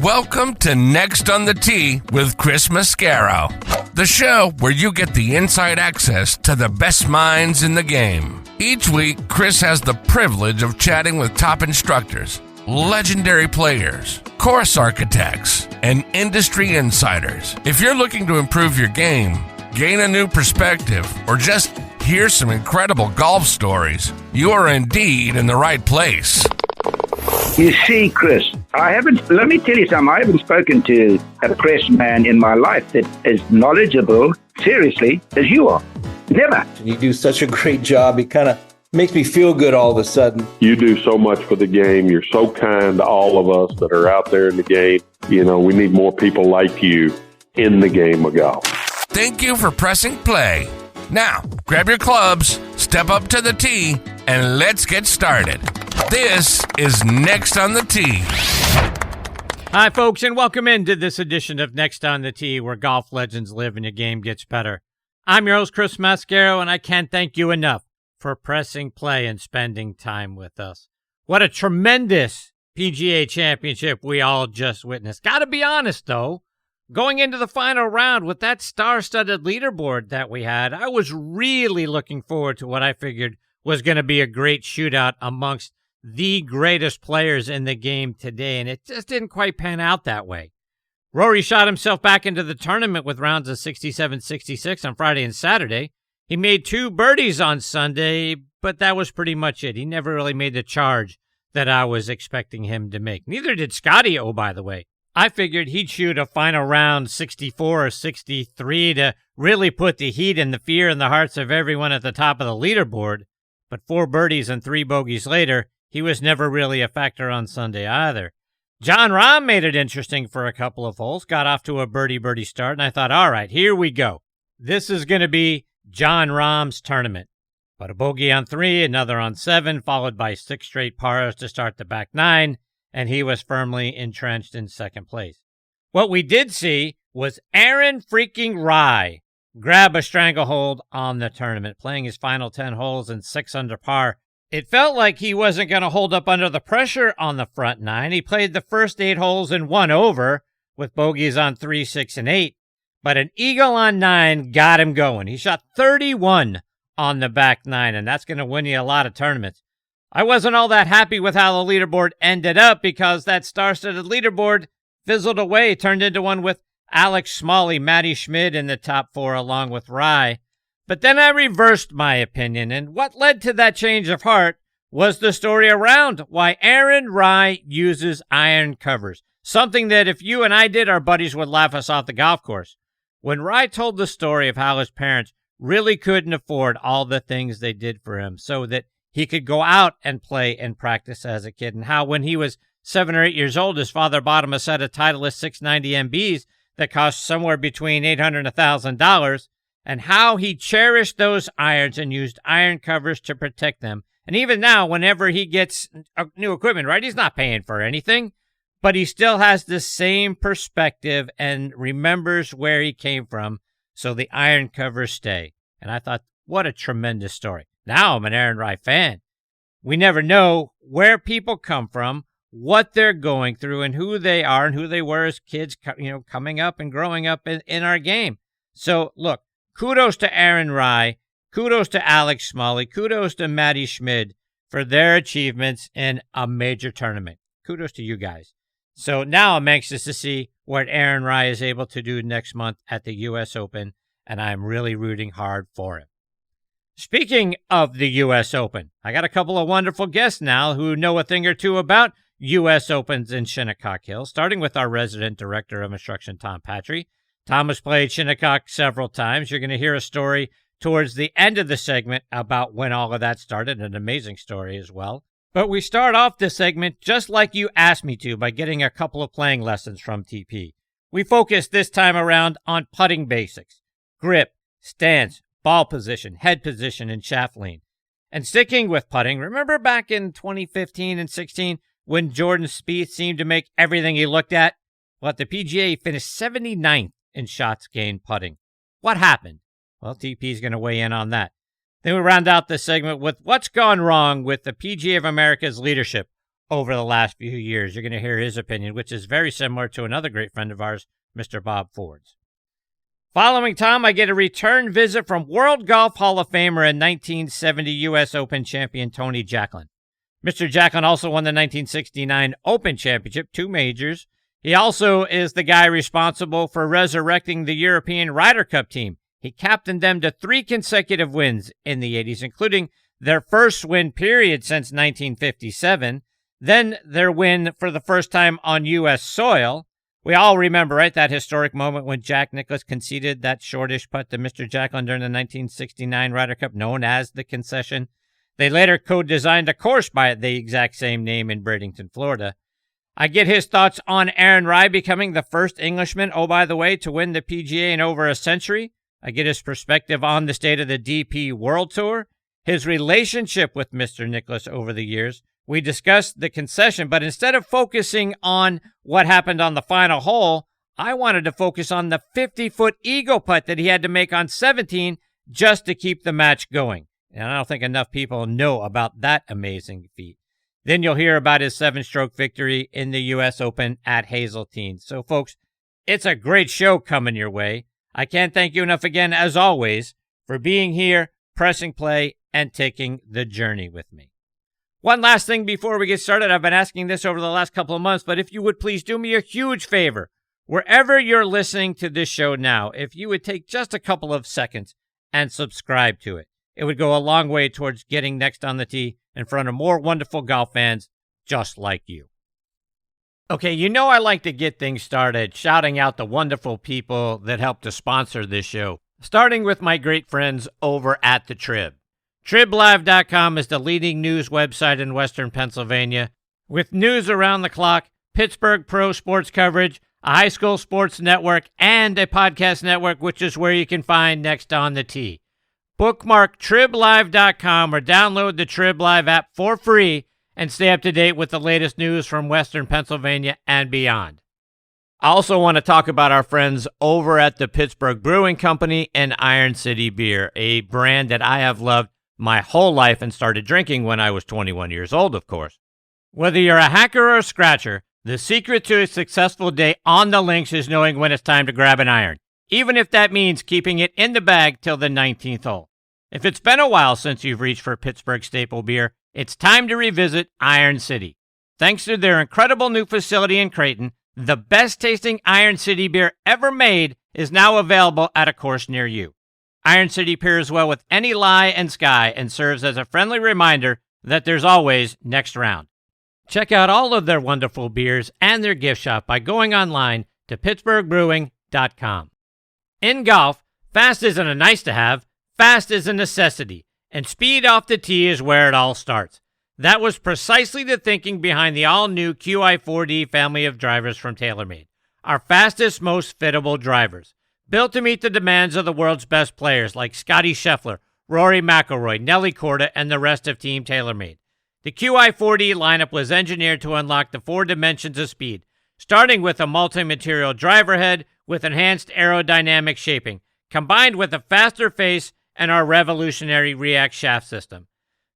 Welcome to Next on the Tee with Chris Mascaro, the show where you get the inside access to the best minds in the game. Each week, Chris has the privilege of chatting with top instructors, legendary players, course architects, and industry insiders. If you're looking to improve your game, gain a new perspective, or just hear some incredible golf stories, you are indeed in the right place. You see, Chris, let me tell you something, I haven't spoken to a press man in my life that is knowledgeable, seriously, as you are. Never. You do such a great job. It kind of makes me feel good all of a sudden. You do so much for the game. You're so kind to all of us that are out there in the game. You know, we need more people like you in the game of golf. Thank you for pressing play. Now, grab your clubs, step up to the tee, and let's get started. This is Next on the Tee. Hi, folks, and welcome into this edition of Next on the Tee, where golf legends live and your game gets better. I'm your host, Chris Mascaro, and I can't thank you enough for pressing play and spending time with us. What a tremendous PGA Championship we all just witnessed. Got to be honest, though, going into the final round with that star-studded leaderboard that we had, I was really looking forward to what I figured was going to be a great shootout amongst the greatest players in the game today, and it just didn't quite pan out that way. Rory shot himself back into the tournament with rounds of 67-66 on Friday and Saturday. He made 2 birdies on Sunday, but that was pretty much it. He never really made the charge that I was expecting him to make. Neither did Scottie, by the way. I figured he'd shoot a final round 64 or 63 to really put the heat and the fear in the hearts of everyone at the top of the leaderboard, but 4 birdies and 3 bogeys later, he was never really a factor on Sunday either. Jon Rahm made it interesting for a couple of holes, got off to a birdie start, and I thought, all right, here we go. This is going to be Jon Rahm's tournament. But a bogey on 3, another on 7, followed by 6 straight pars to start the back 9, and he was firmly entrenched in second place. What we did see was Aaron freaking Rai grab a stranglehold on the tournament, playing his final 10 holes in 6 under par. It felt like he wasn't going to hold up under the pressure on the front 9. He played the first 8 holes in 1 over with bogeys on 3, 6, and 8. But an eagle on 9 got him going. He shot 31 on the back 9, and that's going to win you a lot of tournaments. I wasn't all that happy with how the leaderboard ended up because that star-studded leaderboard fizzled away, turned into one with Alex Smalley, Matty Schmid in the top 4 along with Rai. But then I reversed my opinion, and what led to that change of heart was the story around why Aaron Rai uses iron covers, something that if you and I did, our buddies would laugh us off the golf course. When Rai told the story of how his parents really couldn't afford all the things they did for him so that he could go out and play and practice as a kid, and how when he was 7 or 8 years old, his father bought him a set of Titleist 690 MBs that cost somewhere between $800 and $1,000, and how he cherished those irons and used iron covers to protect them. And even now, whenever he gets new equipment, right, he's not paying for anything, but he still has the same perspective and remembers where he came from, so the iron covers stay. And I thought, what a tremendous story. Now I'm an Aaron Rai fan. We never know where people come from, what they're going through, and who they are and who they were as kids, coming up and growing up in our game. So, look, kudos to Aaron Rai, kudos to Alex Smalley, kudos to Matty Schmid for their achievements in a major tournament. Kudos to you guys. So now I'm anxious to see what Aaron Rai is able to do next month at the U.S. Open, and I'm really rooting hard for him. Speaking of the U.S. Open, I got a couple of wonderful guests now who know a thing or two about U.S. Opens in Shinnecock Hills, starting with our resident director of instruction, Tom Patri. Tom has played Shinnecock several times. You're going to hear a story towards the end of the segment about when all of that started, an amazing story as well. But we start off this segment just like you asked me to by getting a couple of playing lessons from TP. We focus this time around on putting basics, grip, stance, ball position, head position, and shaft lean. And sticking with putting, remember back in 2015 and 16 when Jordan Spieth seemed to make everything he looked at? Well, at the PGA, finished 79th in shots gained putting. What happened? Well, TP is going to weigh in on that. Then we round out this segment with what's gone wrong with the PGA of America's leadership over the last few years. You're going to hear his opinion, which is very similar to another great friend of ours, Mr. Bob Ford's. Following Tom, I get a return visit from World Golf Hall of Famer and 1970 U.S. Open champion Tony Jacklin. Mr. Jacklin also won the 1969 Open Championship, 2 majors. He also is the guy responsible for resurrecting the European Ryder Cup team. He captained them to 3 consecutive wins in the 80s, including their first win period since 1957, then their win for the first time on U.S. soil. We all remember, right, that historic moment when Jack Nicklaus conceded that shortish putt to Mr. Jacklin during the 1969 Ryder Cup, known as the concession. They later co-designed a course by the exact same name in Bradenton, Florida. I get his thoughts on Aaron Rai becoming the first Englishman, oh, by the way, to win the PGA in over a century. I get his perspective on the state of the DP World Tour, his relationship with Mr. Nicklaus over the years. We discussed the concession, but instead of focusing on what happened on the final hole, I wanted to focus on the 50-foot eagle putt that he had to make on 17 just to keep the match going. And I don't think enough people know about that amazing feat. Then you'll hear about his 7-stroke victory in the U.S. Open at Hazeltine. So, folks, it's a great show coming your way. I can't thank you enough again, as always, for being here, pressing play, and taking the journey with me. One last thing before we get started. I've been asking this over the last couple of months, but if you would please do me a huge favor, wherever you're listening to this show now, if you would take just a couple of seconds and subscribe to it, it would go a long way towards getting Next on the Tee in front of more wonderful golf fans just like you. Okay, you know I like to get things started shouting out the wonderful people that help to sponsor this show, starting with my great friends over at the Trib. TribLive.com is the leading news website in Western Pennsylvania, with news around the clock, Pittsburgh pro sports coverage, a high school sports network, and a podcast network, which is where you can find Next on the Tee. Bookmark TribLive.com or download the Trib Live app for free and stay up to date with the latest news from Western Pennsylvania and beyond. I also want to talk about our friends over at the Pittsburgh Brewing Company and Iron City Beer, a brand that I have loved my whole life and started drinking when I was 21 years old, of course. Whether you're a hacker or a scratcher, the secret to a successful day on the links is knowing when it's time to grab an iron, even if that means keeping it in the bag till the 19th hole. If it's been a while since you've reached for Pittsburgh staple beer, it's time to revisit Iron City. Thanks to their incredible new facility in Creighton, the best-tasting Iron City beer ever made is now available at a course near you. Iron City pairs well with any lie and sky and serves as a friendly reminder that there's always next round. Check out all of their wonderful beers and their gift shop by going online to pittsburghbrewing.com. In golf, fast isn't a nice-to-have, fast is a necessity, and speed off the tee is where it all starts. That was precisely the thinking behind the all-new QI4D family of drivers from TaylorMade, our fastest, most fittable drivers. Built to meet the demands of the world's best players like Scottie Scheffler, Rory McIlroy, Nelly Korda, and the rest of Team TaylorMade. The QI4D lineup was engineered to unlock the 4 dimensions of speed, starting with a multi-material driver head with enhanced aerodynamic shaping, combined with a faster face and our revolutionary React shaft system.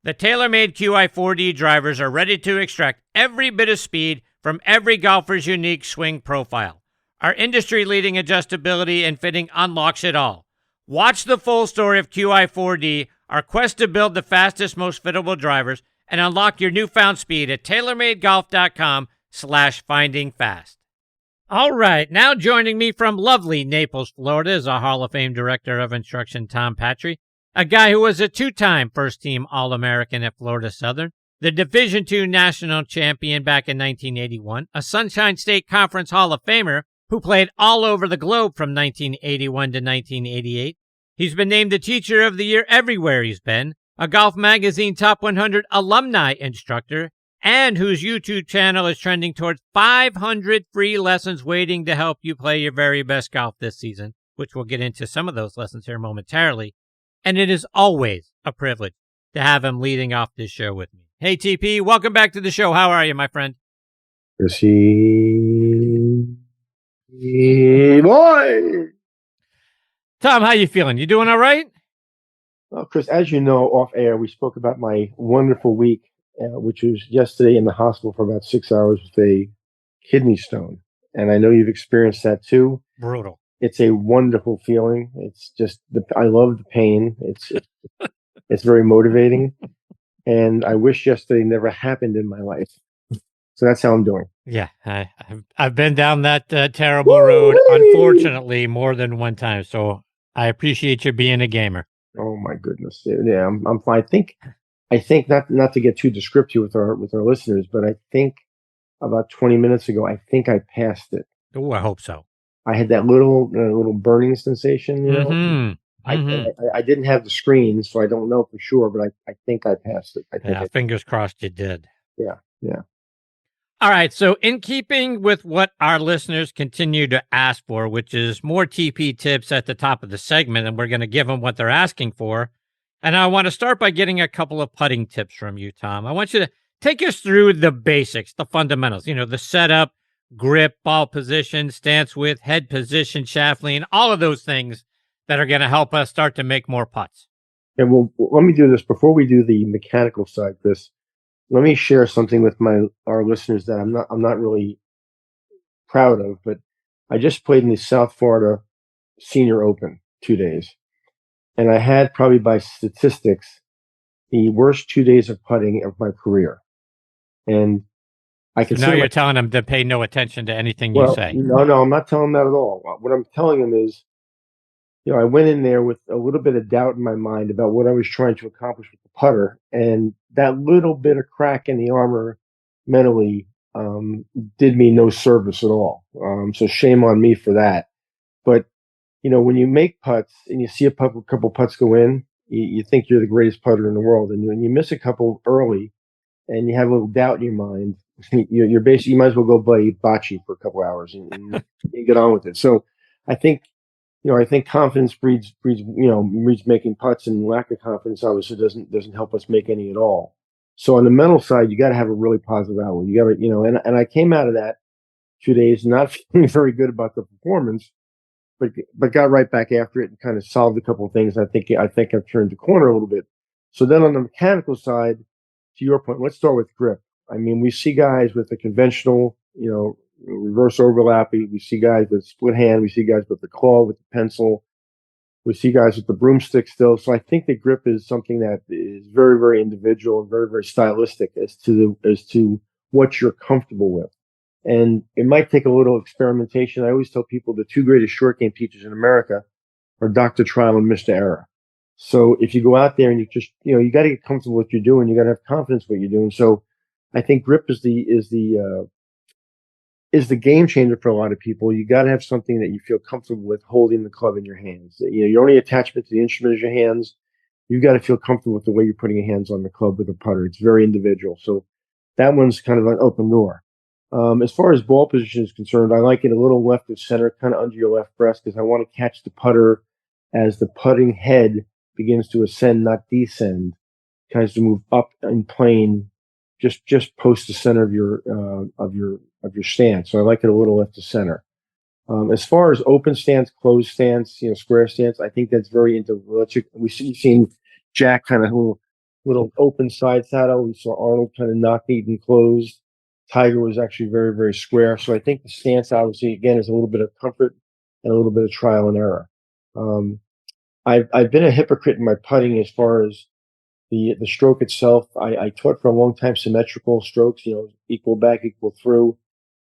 The TaylorMade QI4D drivers are ready to extract every bit of speed from every golfer's unique swing profile. Our industry-leading adjustability and fitting unlocks it all. Watch the full story of QI4D, our quest to build the fastest, most fittable drivers, and unlock your newfound speed at TaylorMadeGolf.com/findingfast. All right, now joining me from lovely Naples, Florida is our Hall of Fame Director of Instruction, Tom Patri, a guy who was a 2-time first-team All-American at Florida Southern, the Division II National Champion back in 1981, a Sunshine State Conference Hall of Famer, who played all over the globe from 1981 to 1988. He's been named the Teacher of the Year everywhere he's been, a Golf Magazine Top 100 alumni instructor, and whose YouTube channel is trending towards 500 free lessons waiting to help you play your very best golf this season, which we'll get into some of those lessons here momentarily. And it is always a privilege to have him leading off this show with me. Hey, TP, welcome back to the show. How are you, my friend? Boy. Tom, how you feeling? You doing all right? Well, Chris, as you know, off air, we spoke about my wonderful week which was yesterday in the hospital for about 6 hours with a kidney stone. And I know you've experienced that too. Brutal. It's a wonderful feeling. It's just I love the pain. It's very motivating, and I wish yesterday never happened in my life. So that's how I'm doing. Yeah, I've been down that terrible road, unfortunately, more than one time. So I appreciate you being a gamer. Oh my goodness, yeah, I'm fine. I think not to get too descriptive with our listeners, but I think about 20 minutes ago, I think I passed it. Oh, I hope so. I had that little burning sensation, you know. Mm-hmm. I didn't have the screen, so I don't know for sure, but I think I passed it. Fingers crossed you did. Yeah. All right, so in keeping with what our listeners continue to ask for, which is more TP tips at the top of the segment, and we're going to give them what they're asking for. And I want to start by getting a couple of putting tips from you, Tom. I want you to take us through the basics, the fundamentals, the setup, grip, ball position, stance width, head position, shaft lean, all of those things that are going to help us start to make more putts. Yeah, well, let me do this before we do the mechanical side, Chris. Let me share something with our listeners that I'm not really proud of, but I just played in the South Florida Senior Open 2 days, and I had probably by statistics the worst 2 days of putting of my career. And I can now you're telling them to pay no attention to anything you say. No, I'm not telling them that at all. What I'm telling them is, I went in there with a little bit of doubt in my mind about what I was trying to accomplish with the putter, and that little bit of crack in the armor mentally did me no service at all. So shame on me for that. But when you make putts and you see a couple putts go in, you think you're the greatest putter in the world, and when you miss a couple early, and you have a little doubt in your mind, you're basically, you might as well go play bocce for a couple hours and get on with it. So I think confidence breeds making putts, and lack of confidence obviously doesn't help us make any at all. So on the mental side, you got to have a really positive outlook. You got to, and I came out of that 2 days not feeling very good about the performance, but got right back after it and kind of solved a couple of things. I think I've turned the corner a little bit. So then on the mechanical side, to your point, let's start with grip. I mean, we see guys with the conventional, reverse overlap. We see guys with split hand. We see guys with the claw, with the pencil. We see guys with the broomstick still. So I think the grip is something that is very, very individual and very, very stylistic as to what you're comfortable with. And it might take a little experimentation. I always tell people the two greatest short game teachers in America are Dr. Trial and Mr. Error. So if you go out there and you just, you got to get comfortable with what you're doing. You got to have confidence in what you're doing. So I think grip is the game changer for a lot of people. You got to have something that you feel comfortable with holding the club in your hands. Your only attachment to the instrument is your hands. You've got to feel comfortable with the way you're putting your hands on the club with a putter. It's very individual. So that one's kind of an open door. As far as ball position is concerned, I like it a little left of center, kind of under your left breast, because I want to catch the putter as the putting head begins to ascend, not descend, kind of to move up in plane, just post the center of your stance. So I like it a little left to center. As far as open stance, closed stance, square stance, I think that's very individual. We've seen Jack kind of little open side saddle. We saw Arnold kind of knock neat and closed. Tiger was actually very, very square. So I think the stance, obviously, again, is a little bit of comfort and a little bit of trial and error. I've been a hypocrite in my putting as far as the stroke itself. I taught for a long time symmetrical strokes, equal back, equal through,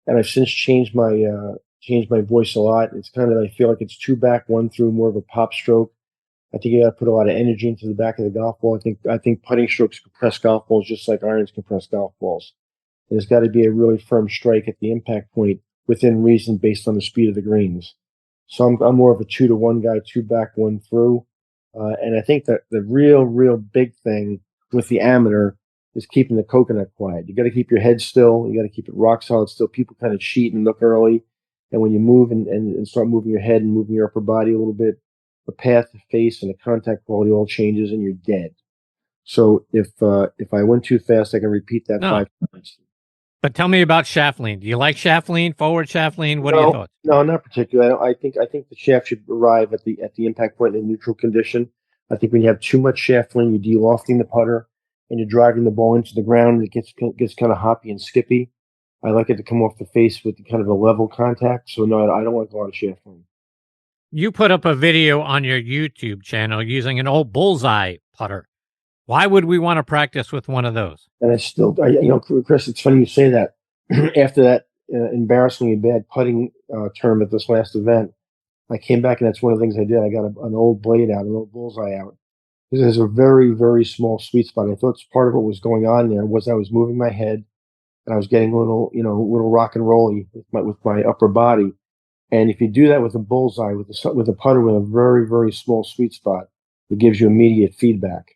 and I've since changed my voice a lot. It's kind of, I feel like it's 2 back, 1 through, more of a pop stroke. I think you got to put a lot of energy into the back of the golf ball. I think putting strokes compress golf balls just like irons compress golf balls. There's got to be a really firm strike at the impact point within reason based on the speed of the greens. So I'm more of a 2-to-1 guy, 2 back, 1 through. And I think that the real big thing with the amateur is keeping the coconut quiet. You got to keep your head still. You got to keep it rock solid still. People kind of cheat and look early. And when you move and start moving your head and moving your upper body a little bit, the path, the face, and the contact quality all changes and you're dead. So if I went too fast, I can repeat that 5 times. But tell me about shaft lean. Do you like shaft lean, forward shaft lean? What are your thoughts? No, not particularly. I think the shaft should arrive at the impact point in neutral condition. I think when you have too much shaft lean, you're de-lofting the putter. and you're driving the ball into the ground, it gets kind of hoppy and skippy. I like it to come off the face with kind of a level contact. So no, I don't want to go on a shaft swing. You put up a video on your YouTube channel using an old bullseye putter. Why would we want to practice with one of those? And Chris, it's funny you say that. After that embarrassingly bad putting term at this last event, I came back, and that's one of the things I did. I got an old blade out, an old bullseye out. This is a very, very small sweet spot. I thought part of what was going on there was I was moving my head, and I was getting a little rock and rolly with my upper body. And if you do that with a bullseye, with a putter with a very, very small sweet spot, it gives you immediate feedback.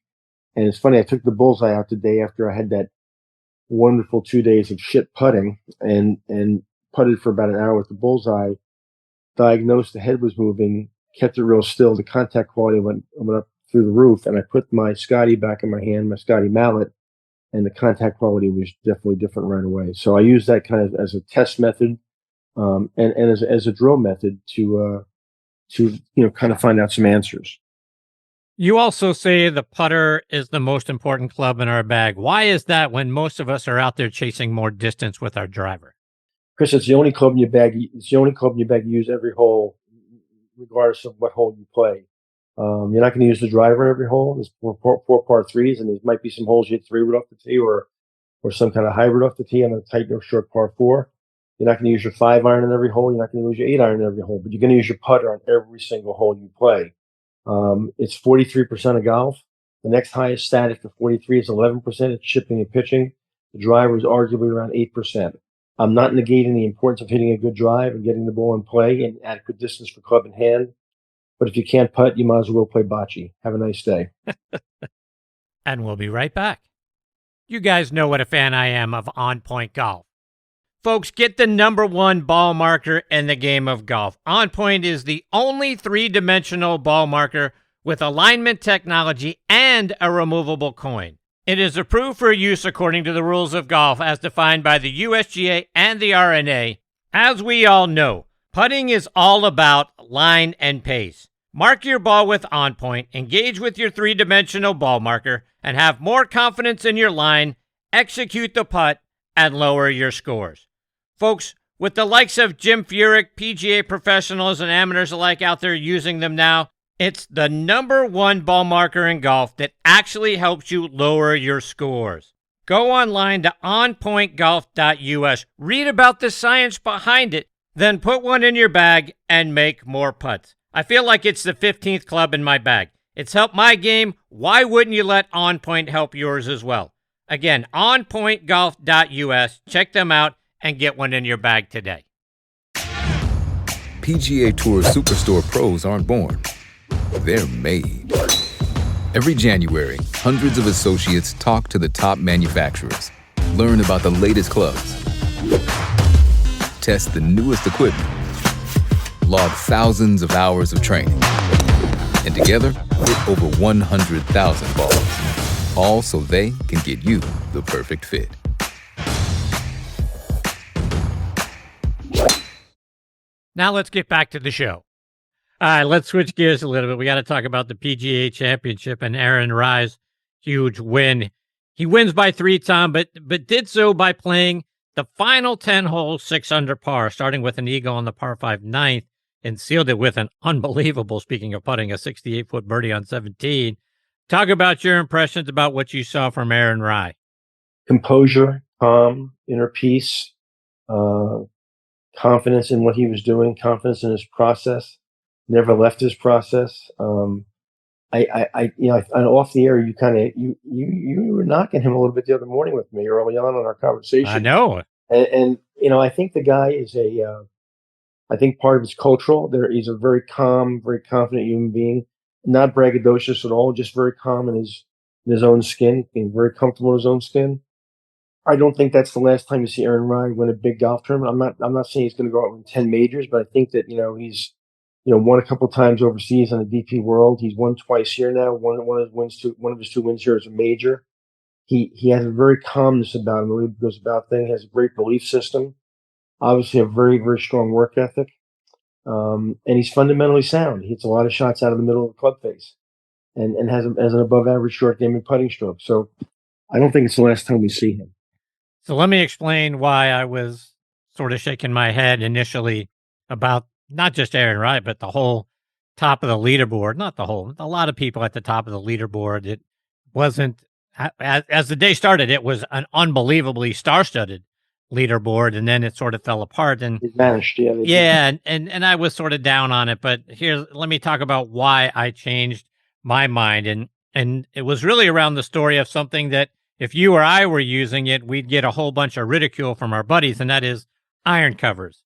And it's funny, I took the bullseye out the day after I had that wonderful 2 days of shit putting and putted for about an hour with the bullseye, diagnosed the head was moving, kept it real still. The contact quality went up through the roof, and I put my Scottie back in my hand, my Scottie mallet, and the contact quality was definitely different right away. So I use that kind of as a test method, and as a drill method to kind of find out some answers. You also say the putter is the most important club in our bag. Why is that when most of us are out there chasing more distance with our driver? Chris, it's the only club in your bag. It's the only club in your bag you use every hole, regardless of what hole you play. You're not going to use the driver every hole. There's four par threes, and there might be some holes you hit 3-wood off the tee or some kind of hybrid off the tee on a tight or short par 4. You're not going to use your 5-iron in every hole. You're not going to use your 8-iron in every hole, but you're going to use your putter on every single hole you play. It's 43% of golf. The next highest stat after 43 is 11%. It's chipping and pitching. The driver is arguably around 8%. I'm not negating the importance of hitting a good drive and getting the ball in play and adequate distance for club in hand. But if you can't putt, you might as well play bocce. Have a nice day. And we'll be right back. You guys know what a fan I am of On Point Golf. Folks, get the #1 ball marker in the game of golf. On Point is the only 3-dimensional ball marker with alignment technology and a removable coin. It is approved for use according to the rules of golf as defined by the USGA and the R&A. As we all know, putting is all about line and pace. Mark your ball with On Point, engage with your 3-dimensional ball marker, and have more confidence in your line, execute the putt, and lower your scores. Folks, with the likes of Jim Furyk, PGA professionals and amateurs alike out there using them now, it's the #1 ball marker in golf that actually helps you lower your scores. Go online to onpointgolf.us, read about the science behind it, then put one in your bag and make more putts. I feel like it's the 15th club in my bag. It's helped my game. Why wouldn't you let On Point help yours as well? Again, onpointgolf.us. Check them out and get one in your bag today. PGA Tour Superstore pros aren't born. They're made. Every January, hundreds of associates talk to the top manufacturers, learn about the latest clubs, test the newest equipment, log thousands of hours of training, and together hit over 100,000 balls, all so they can get you the perfect fit. Now let's get back to the show. All right, let's switch gears a little bit. We got to talk about the PGA Championship and Aaron Rai's huge win. He wins by 3, Tom, but did so by playing the final 10 holes 6 under par, starting with an eagle on the par 5 ninth, and sealed it with an unbelievable, speaking of putting, a 68-foot birdie on 17. Talk about your impressions about what you saw from Aaron Rai. Composure, calm, inner peace, confidence in what he was doing, confidence in his process. Never left his process. Off the air, you were knocking him a little bit the other morning with me early on in our conversation. I know, and I think the guy is I think part of it's cultural. He's a very calm, very confident human being, not braggadocious at all, just very calm in his own skin, being very comfortable in his own skin. I don't think that's the last time you see Aaron Rai win a big golf tournament. I'm not saying he's going to go out and win 10 majors, but I think that he's won a couple times overseas on the DP World. He's won twice here now. One of his 2 wins here is a major. He has a very calmness about him. The way he goes about things. He has a great belief system. Obviously, a very, very strong work ethic. And he's fundamentally sound. He hits a lot of shots out of the middle of the club face, and has an above average short game and putting stroke. So I don't think it's the last time we see him. So let me explain why I was sort of shaking my head initially about not just Aaron Rai, but the whole top of the leaderboard. Not the whole, a lot of people at the top of the leaderboard. It wasn't, as the day started, it was an unbelievably star-studded leaderboard, and then it sort of fell apart. And It vanished. and I was sort of down on it. But here, let me talk about why I changed my mind. And it was really around the story of something that if you or I were using it, we'd get a whole bunch of ridicule from our buddies, and that is iron covers.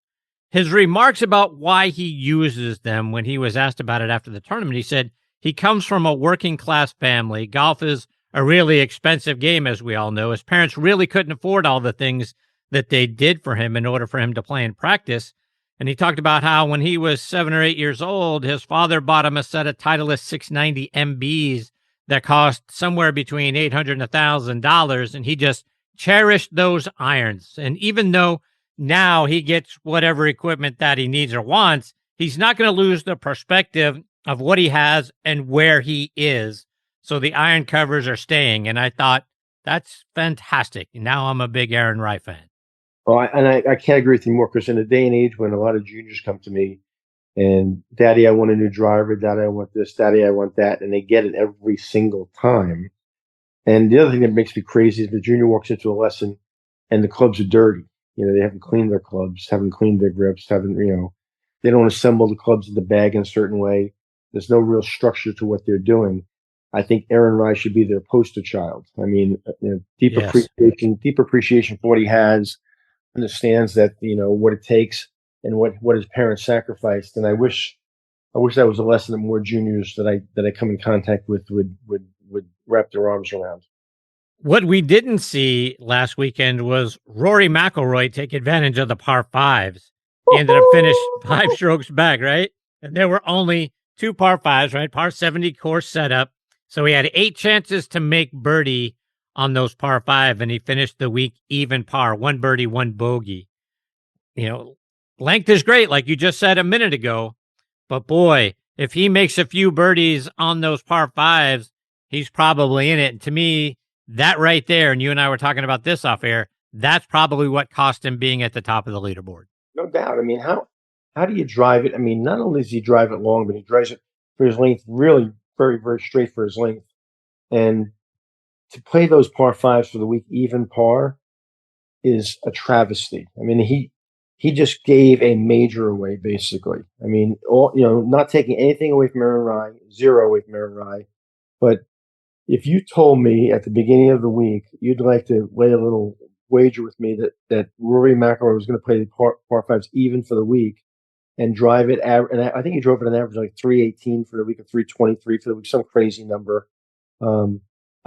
His remarks about why he uses them when he was asked about it after the tournament, he said he comes from a working class family. Golf is a really expensive game, as we all know. His parents really couldn't afford all the things that they did for him in order for him to play and practice. And he talked about how when he was 7 or 8 years old, his father bought him a set of Titleist 690 MBs that cost somewhere between $800 and $1,000, and he just cherished those irons. And even though now he gets whatever equipment that he needs or wants, he's not going to lose the perspective of what he has and where he is. So the iron covers are staying, and I thought, that's fantastic. Now I'm a big Aaron Rai fan. Well, I can't agree with you more, because in a day and age when a lot of juniors come to me and, Daddy, I want a new driver, Daddy, I want this, Daddy, I want that, and they get it every single time. And the other thing that makes me crazy is the junior walks into a lesson and the clubs are dirty. They haven't cleaned their clubs, haven't cleaned their grips, they don't assemble the clubs in the bag in a certain way. There's no real structure to what they're doing. I think Aaron Rai should be their poster child. I mean, deep Yes. appreciation for what he has, understands that, what it takes and what his parents sacrificed. And I wish that was a lesson that more juniors that I come in contact with would wrap their arms around. What we didn't see last weekend was Rory McIlroy take advantage of the par fives. He ended up finished 5 strokes back, right? And there were only 2 par fives, right? Par 70 course setup. So he had 8 chances to make birdie on those par 5, and he finished the week even par, 1 birdie, 1 bogey. Length is great, like you just said a minute ago. But boy, if he makes a few birdies on those par 5s, he's probably in it. And to me, that right there, and you and I were talking about this off air, that's probably what cost him being at the top of the leaderboard. No doubt. I mean, how do you drive it? I mean, not only does he drive it long, but he drives it for his length, really very, very straight for his length. And to play those par 5s for the week even par is a travesty. I mean, he just gave a major away, basically. I mean, not taking anything away from Aaron Rai, 0 away from Aaron Rai. But if you told me at the beginning of the week you'd like to lay a little wager with me that Rory McIlroy was going to play the par 5s even for the week and drive it, and I think he drove it on average like 318 for the week, or 323 for the week, some crazy number.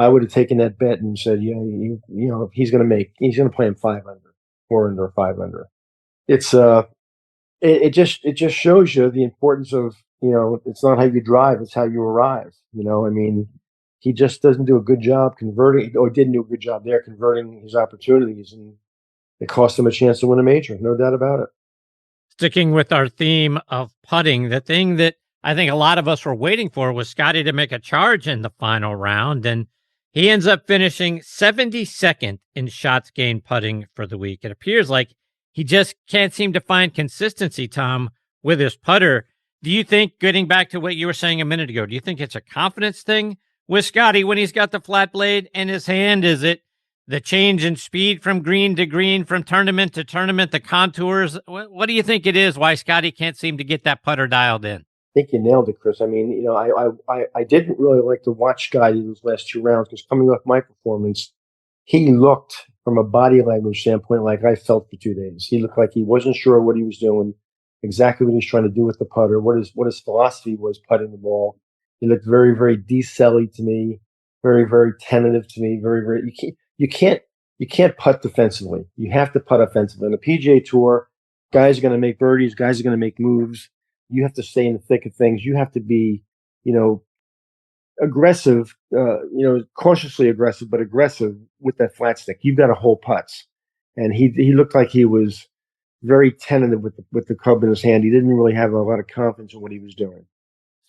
I would have taken that bet and said, if he's going to play him 5 under, 4 under, 5 under. It's it just shows you the importance of, it's not how you drive, it's how you arrive. I mean, he just doesn't do a good job converting, or didn't do a good job there converting his opportunities, and it cost him a chance to win a major, no doubt about it. Sticking with our theme of putting, the thing that I think a lot of us were waiting for was Scottie to make a charge in the final round, and he ends up finishing 72nd in shots gained putting for the week. It appears like he just can't seem to find consistency, Tom, with his putter. Do you think, getting back to what you were saying a minute ago, do you think it's a confidence thing with Scottie when he's got the flat blade in his hand? Is it the change in speed from green to green, from tournament to tournament, the contours? What do you think it is, why Scottie can't seem to get that putter dialed in? I think you nailed it, Chris. I mean, I didn't really like to watch Scottie those last 2 rounds, because coming off my performance, he looked, from a body language standpoint, like I felt for 2 days. He looked like he wasn't sure what he was doing, exactly what he was trying to do with the putter, what his philosophy was putting the ball. He looked very, very de-selly to me, very, very tentative to me, very, very. You can't putt defensively. You have to putt offensively. On the PGA Tour, guys are going to make birdies, guys are going to make moves. You have to stay in the thick of things. You have to be, aggressive, cautiously aggressive, but aggressive with that flat stick. You've got to hold putts. And he looked like he was very tentative with the club in his hand. He didn't really have a lot of confidence in what he was doing.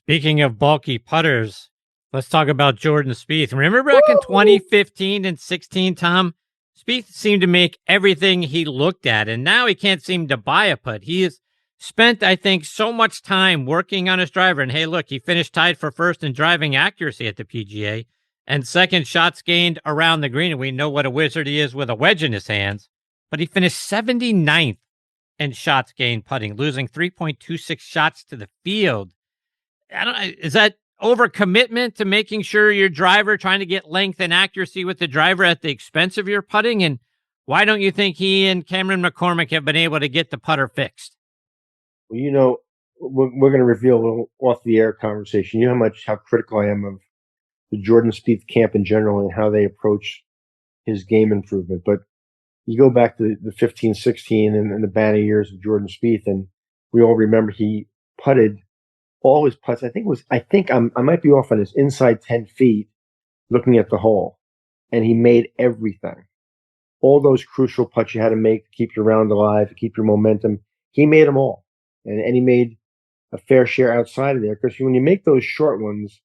Speaking of bulky putters, Let's talk about Jordan Spieth. Remember back in 2015 and 16, Tom? Spieth seemed to make everything he looked at, and now he can't seem to buy a putt. He has spent, I think, so much time working on his driver. And hey, look, he finished tied for first in driving accuracy at the PGA and second shots gained around the green. And we know what a wizard he is with a wedge in his hands. But he finished 79th in shots gained putting, losing 3.26 shots to the field. Is that overcommitment to making sure your driver trying to get length and accuracy with the driver at the expense of your putting? And why don't you think he and Cameron McCormick have been able to get the putter fixed? Well, we're going to reveal a little off the air conversation. You know how critical I am of the Jordan Spieth camp in general and how they approach his game improvement. But you go back to the 15, 16 and the banner years of Jordan Spieth, and we all remember he putted all his putts. I might be off on his inside 10 feet looking at the hole, and he made everything. All those crucial putts you had to make to keep your round alive, to keep your momentum. He made them all. And he made a fair share outside of there, because when you make those short ones,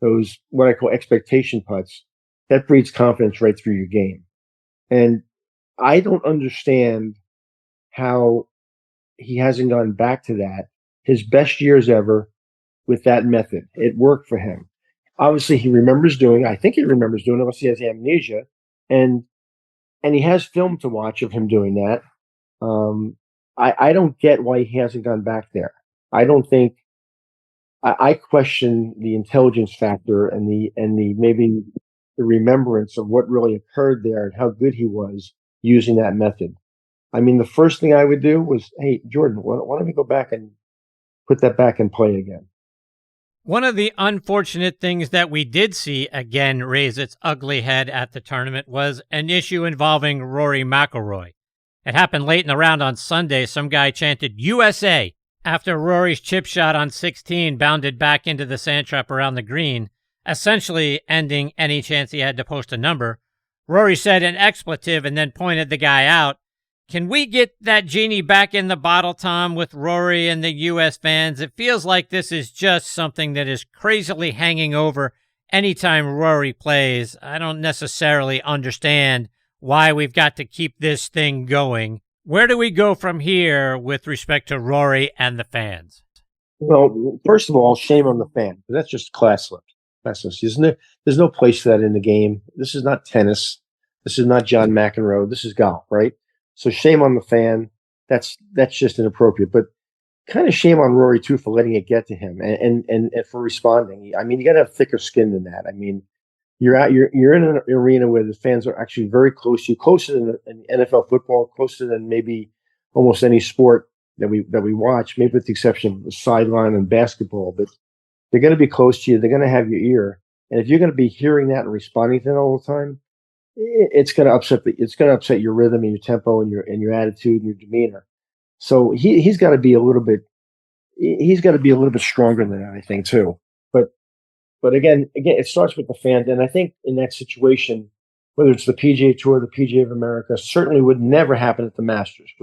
those what I call expectation putts, that breeds confidence right through your game. And I don't understand how he hasn't gone back to that. His best years ever with that method. It worked for him. Obviously, he remembers doing it. I think he remembers doing it, unless he has amnesia. And he has film to watch of him doing that. I don't get why he hasn't gone back there. I don't think I question the intelligence factor and the maybe the remembrance of what really occurred there and how good he was using that method. I mean, the first thing I would do was, hey, Jordan, why don't we go back and put that back in play again? One of the unfortunate things that we did see again raise its ugly head at the tournament was an issue involving Rory McIlroy. It happened late in the round on Sunday. Some guy chanted USA after Rory's chip shot on 16 bounded back into the sand trap around the green, essentially ending any chance he had to post a number. Rory said an expletive and then pointed the guy out. Can we get that genie back in the bottle, Tom, with Rory and the U.S. fans? It feels like this is just something that is crazily hanging over anytime Rory plays. I don't necessarily understand why we've got to keep this thing going. Where do we go from here with respect to Rory and the fans? Well, first of all, shame on the fan. That's just classless, isn't it? There's no place for that in the game. This is not tennis. This is not John McEnroe. This is golf, right? So shame on the fan. That's just inappropriate. But kind of shame on Rory too for letting it get to him and for responding. I mean, you got to have thicker skin than that. I mean, you're in an arena where the fans are actually very close to you, closer than in NFL football, closer than maybe almost any sport that we watch, maybe with the exception of the sideline and basketball. But they're going to be close to you. They're going to have your ear, and if you're going to be hearing that and responding to it all the time, it's going to upset your rhythm and your tempo and your attitude and your demeanor. So he's got to be a little bit stronger than that, I think, too. But again, it starts with the fans, and I think in that situation, whether it's the PGA Tour, the PGA of America, certainly would never happen at the Masters.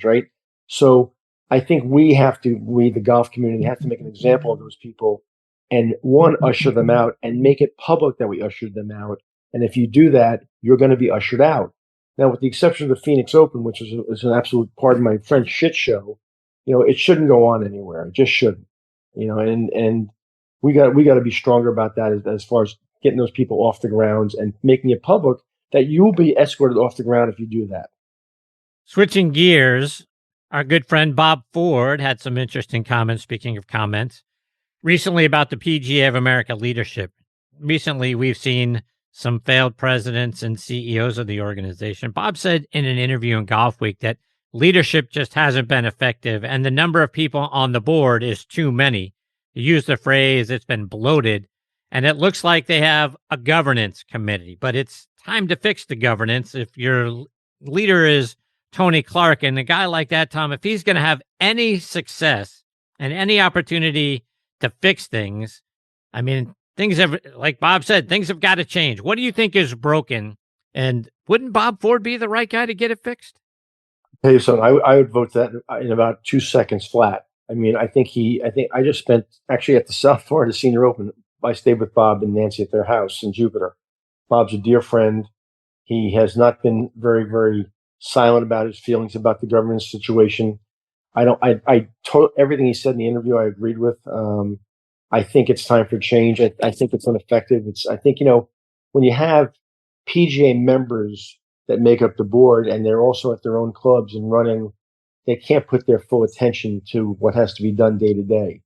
Right? So I think we, the golf community, have to make an example of those people, and usher them out and make it public that we ushered them out. And if you do that, you're going to be ushered out. Now, with the exception of the Phoenix Open, which is an absolute, pardon my French, shit show, it shouldn't go on anywhere. It just shouldn't. And we got to be stronger about that as far as getting those people off the grounds and making it public that you will be escorted off the ground if you do that. Switching gears, our good friend Bob Ford had some interesting comments, speaking of comments, recently about the PGA of America leadership. Recently, we've seen some failed presidents and CEOs of the organization. Bob said in an interview in Golf Week that leadership just hasn't been effective and the number of people on the board is too many. He used the phrase, it's been bloated, and it looks like they have a governance committee, but it's time to fix the governance. If your leader is Tony Clark, and a guy like that, Tom, if he's going to have any success and any opportunity to fix things, I mean, things have, like Bob said, things have got to change. What do you think is broken? And wouldn't Bob Ford be the right guy to get it fixed? I'll tell you something, I would vote that in about 2 seconds flat. I mean, I think I just spent actually at the South Florida Senior Open I stayed with Bob and Nancy at their house in Jupiter. Bob's a dear friend. He has not been very, very silent about his feelings about the government situation. Everything he said in the interview, I agreed with. I think it's time for change. I think it's ineffective. I think, when you have PGA members that make up the board and they're also at their own clubs and running, they can't put their full attention to what has to be done day to day.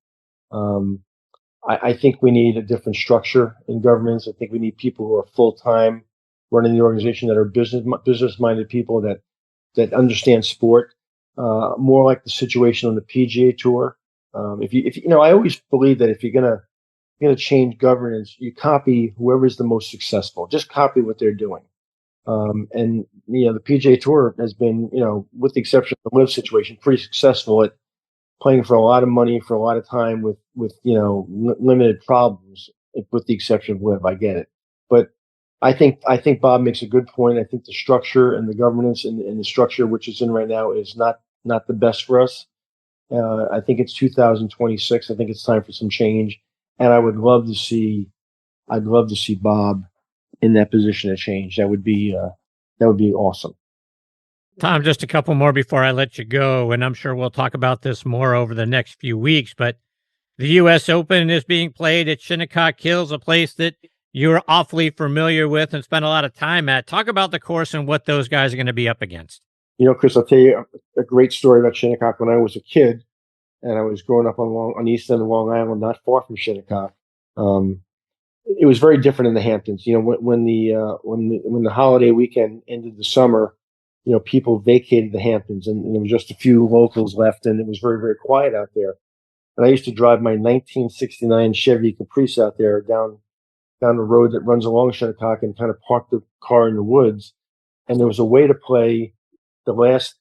I think we need a different structure in governments. I think we need people who are full-time running the organization, that are business-minded people that understand sport, more like the situation on the PGA Tour. I always believe that if you're gonna change governance, you copy whoever's the most successful. Just copy what they're doing. And the PGA Tour has been, with the exception of the LIV situation, pretty successful at playing for a lot of money for a lot of time with limited problems, with the exception of LIV. I get it, but I think Bob makes a good point. I think the structure and the governance and the structure which is in right now is not the best for us. I think it's 2026. I think it's time for some change, and I'd love to see Bob in that position of change. That would be awesome. Tom, just a couple more before I let you go, and I'm sure we'll talk about this more over the next few weeks, but the U.S. Open is being played at Shinnecock Hills, a place that you're awfully familiar with and spent a lot of time at. Talk about the course and what those guys are going to be up against. Chris, I'll tell you a great story about Shinnecock. When I was a kid and I was growing up on the east end of Long Island, not far from Shinnecock, it was very different in the Hamptons. When the holiday weekend ended the summer, people vacated the Hamptons, and there was just a few locals left, and it was very, very quiet out there. And I used to drive my 1969 Chevy Caprice out there down the road that runs along Shinnecock and kind of park the car in the woods. And there was a way to play the last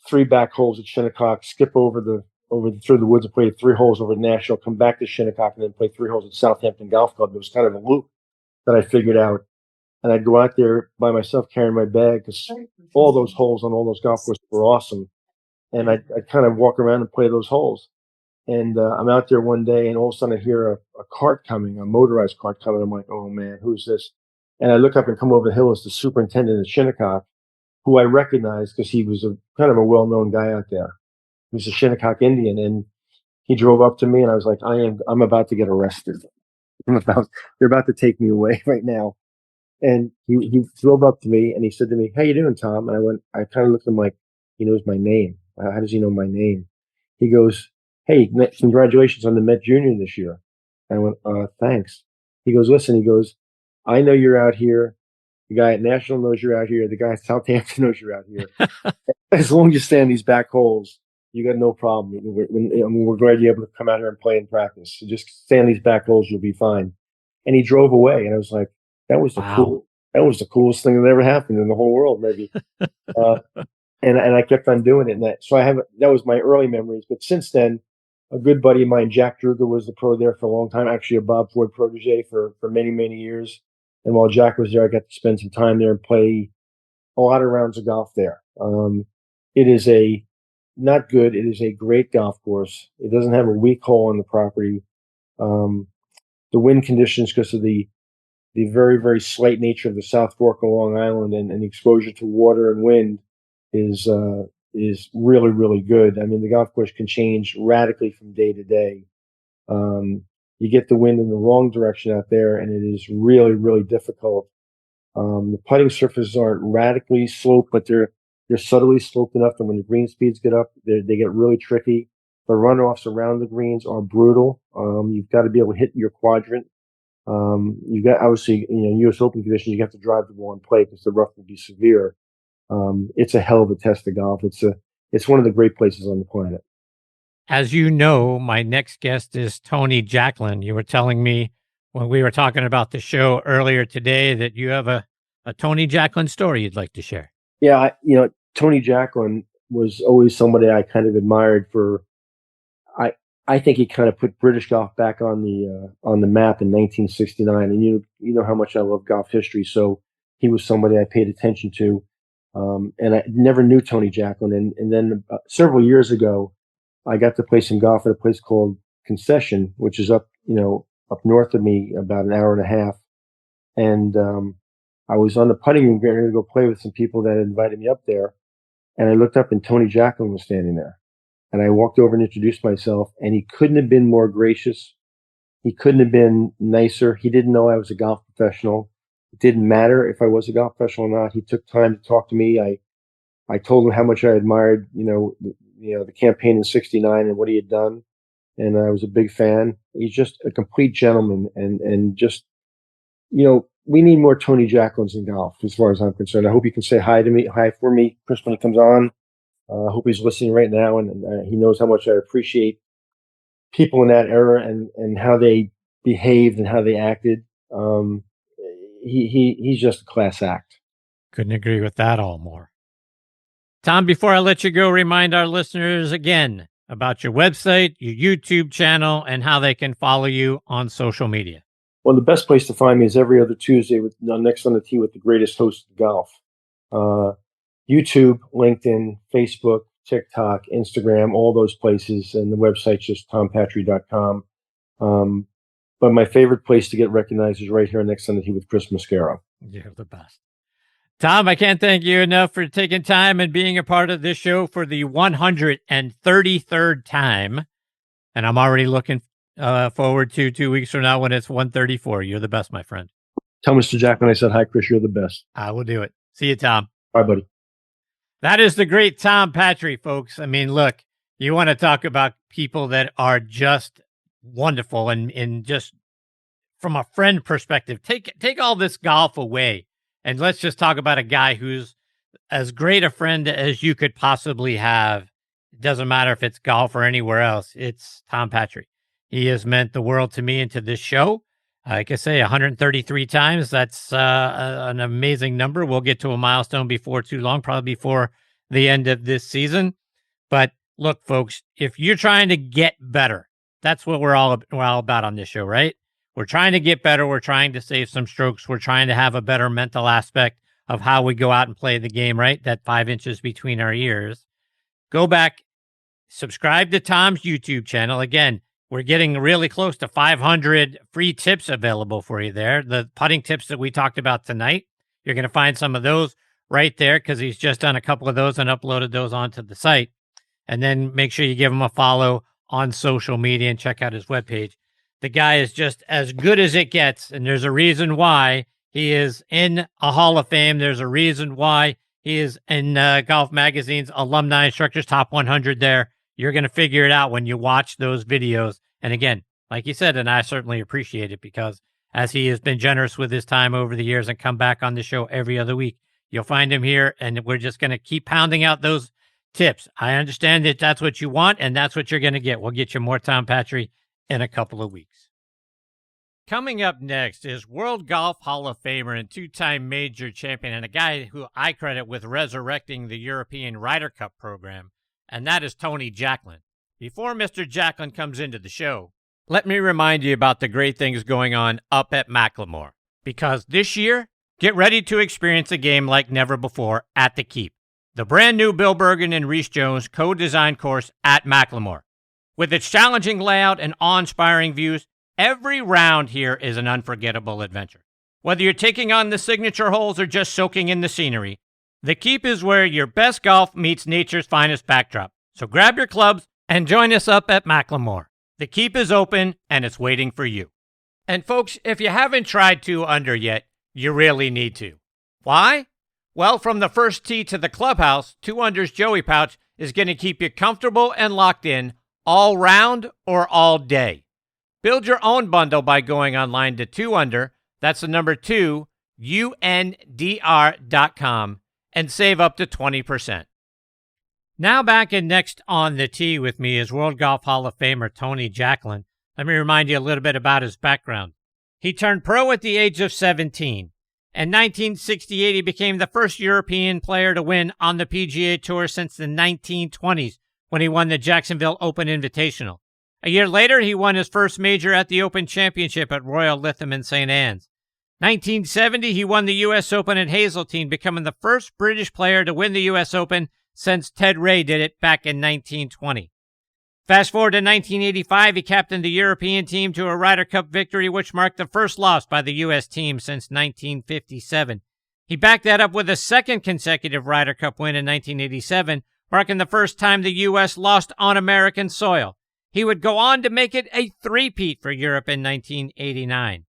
3 back holes at Shinnecock, skip over through the woods and play 3 holes over the National, come back to Shinnecock, and then play 3 holes at Southampton Golf Club. It was kind of a loop that I figured out. And I'd go out there by myself carrying my bag, because all those holes on all those golf courses were awesome. And I'd kind of walk around and play those holes. And I'm out there one day, and all of a sudden I hear a cart coming, a motorized cart coming. I'm like, oh man, who's this? And I look up and come over the hill. It's the superintendent of Shinnecock, who I recognized because he was kind of a well-known guy out there. He's a Shinnecock Indian, and he drove up to me, and I was like, I'm about to get arrested. They're about to take me away right now. And he drove up to me and he said to me, "How you doing, Tom?" And I kind of looked at him like, he knows my name. How does he know my name? He goes, "Hey, congratulations on the Met Junior this year." I went, "Thanks." He goes, "Listen," he goes, "I know you're out here. The guy at National knows you're out here. The guy at Southampton knows you're out here. As long as you stay in these back holes, you got no problem. We're glad you're able to come out here and play and practice. So just stay in these back holes, you'll be fine." And he drove away, and I was like, that was the coolest thing that ever happened in the whole world, maybe. And I kept on doing it. And that was my early memories. But since then, a good buddy of mine, Jack Druga, was the pro there for a long time, actually a Bob Ford protege for many, many years. And while Jack was there, I got to spend some time there and play a lot of rounds of golf there. It is it is a great golf course. It doesn't have a weak hole on the property. The wind conditions, because of the very, very slight nature of the South Fork of Long Island and the exposure to water and wind is really, really good. I mean, the golf course can change radically from day to day. You get the wind in the wrong direction out there, and it is really, really difficult. The putting surfaces aren't radically sloped, but they're subtly sloped enough that when the green speeds get up, they get really tricky. The runoffs around the greens are brutal. You've got to be able to hit your quadrant. You've got, obviously, U.S. Open conditions, you have to drive the ball and play because the rough will be severe. It's a hell of a test of golf. It's one of the great places on the planet. As you know, my next guest is Tony Jacklin. You were telling me when we were talking about the show earlier today that you have a Tony Jacklin story you'd like to share. Yeah, Tony Jacklin was always somebody I kind of admired for. I think he kind of put British golf back on the map in 1969, and you know how much I love golf history, so he was somebody I paid attention to, and I never knew Tony Jacklin, and then several years ago, I got to play some golf at a place called Concession, which is up up north of me, about an hour and a half. And I was on the putting green getting ready to go play with some people that had invited me up there. And I looked up and Tony Jacklin was standing there. And I walked over and introduced myself, and he couldn't have been more gracious. He couldn't have been nicer. He didn't know I was a golf professional. It didn't matter if I was a golf professional or not. He took time to talk to me. I told him how much I admired, the campaign in '69 and what he had done. And I was a big fan. He's just a complete gentleman, and just, we need more Tony Jacklins in golf, as far as I'm concerned. I hope you can say hi for me, Chris, when he comes on. I hope he's listening right now, and he knows how much I appreciate people in that era and how they behaved and how they acted. He's just a class act. Couldn't agree with that all more. Tom, before I let you go, remind our listeners again about your website, your YouTube channel, and how they can follow you on social media. Well, the best place to find me is every other Tuesday Next on the Tee with the greatest host of golf. YouTube, LinkedIn, Facebook, TikTok, Instagram, all those places. And the website's just tompatri.com. But my favorite place to get recognized is right here Next on the Tee with Chris Mascaro. You're the best. Tom, I can't thank you enough for taking time and being a part of this show for the 133rd time. And I'm already looking forward to 2 weeks from now when it's 134. You're the best, my friend. Tell Mr. Jacklin I said, hi, Chris, you're the best. I will do it. See you, Tom. Bye, buddy. That is the great Tom Patri, folks. I mean, look, you want to talk about people that are just wonderful and just from a friend perspective, take all this golf away and let's just talk about a guy who's as great a friend as you could possibly have. It doesn't matter if it's golf or anywhere else. It's Tom Patri. He has meant the world to me and to this show. Like I say, 133 times. That's an amazing number. We'll get to a milestone before too long, probably before the end of this season. But look, folks, if you're trying to get better, that's what we're all about on this show, right? We're trying to get better. We're trying to save some strokes. We're trying to have a better mental aspect of how we go out and play the game, right? That 5 inches between our ears. Go back, subscribe to Tom's YouTube channel. Again, we're getting really close to 500 free tips available for you there. The putting tips that we talked about tonight, you're going to find some of those right there because he's just done a couple of those and uploaded those onto the site. And then make sure you give him a follow on social media and check out his webpage. The guy is just as good as it gets, and there's a reason why he is in a Hall of Fame. There's a reason why he is in Golf Magazine's Alumni Instructors Top 100 there. You're going to figure it out when you watch those videos. And again, like you said, and I certainly appreciate it because as he has been generous with his time over the years and come back on the show every other week, you'll find him here, and we're just going to keep pounding out those tips. I understand that that's what you want, and that's what you're going to get. We'll get you more Tom Patri in a couple of weeks. Coming up next is World Golf Hall of Famer and two-time major champion, and a guy who I credit with resurrecting the European Ryder Cup program, and that is Tony Jacklin. Before Mr. Jacklin comes into the show, let me remind you about the great things going on up at Macklemore. Because this year, get ready to experience a game like never before at the Keep, the brand new Bill Bergen and Reese Jones co-designed course at Macklemore. With its challenging layout and awe-inspiring views, every round here is an unforgettable adventure. Whether you're taking on the signature holes or just soaking in the scenery, the Keep is where your best golf meets nature's finest backdrop. So grab your clubs and join us up at Macklemore. The Keep is open and it's waiting for you. And folks, if you haven't tried 2 Under yet, you really need to. Why? Well, from the first tee to the clubhouse, 2 Under's Joey Pouch is going to keep you comfortable and locked in all round or all day. Build your own bundle by going online to 2 Under, that's the number 2, UNDR.com, and save up to 20%. Now back in Next on the Tee with me is World Golf Hall of Famer Tony Jacklin. Let me remind you a little bit about his background. He turned pro at the age of 17. In 1968, he became the first European player to win on the PGA Tour since the 1920s when he won the Jacksonville Open Invitational. A year later, he won his first major at the Open Championship at Royal Lytham in St. Anne's. 1970, he won the U.S. Open at Hazeltine, becoming the first British player to win the U.S. Open since Ted Ray did it back in 1920. Fast forward to 1985, he captained the European team to a Ryder Cup victory, which marked the first loss by the U.S. team since 1957. He backed that up with a second consecutive Ryder Cup win in 1987, marking the first time the U.S. lost on American soil. He would go on to make it a three-peat for Europe in 1989.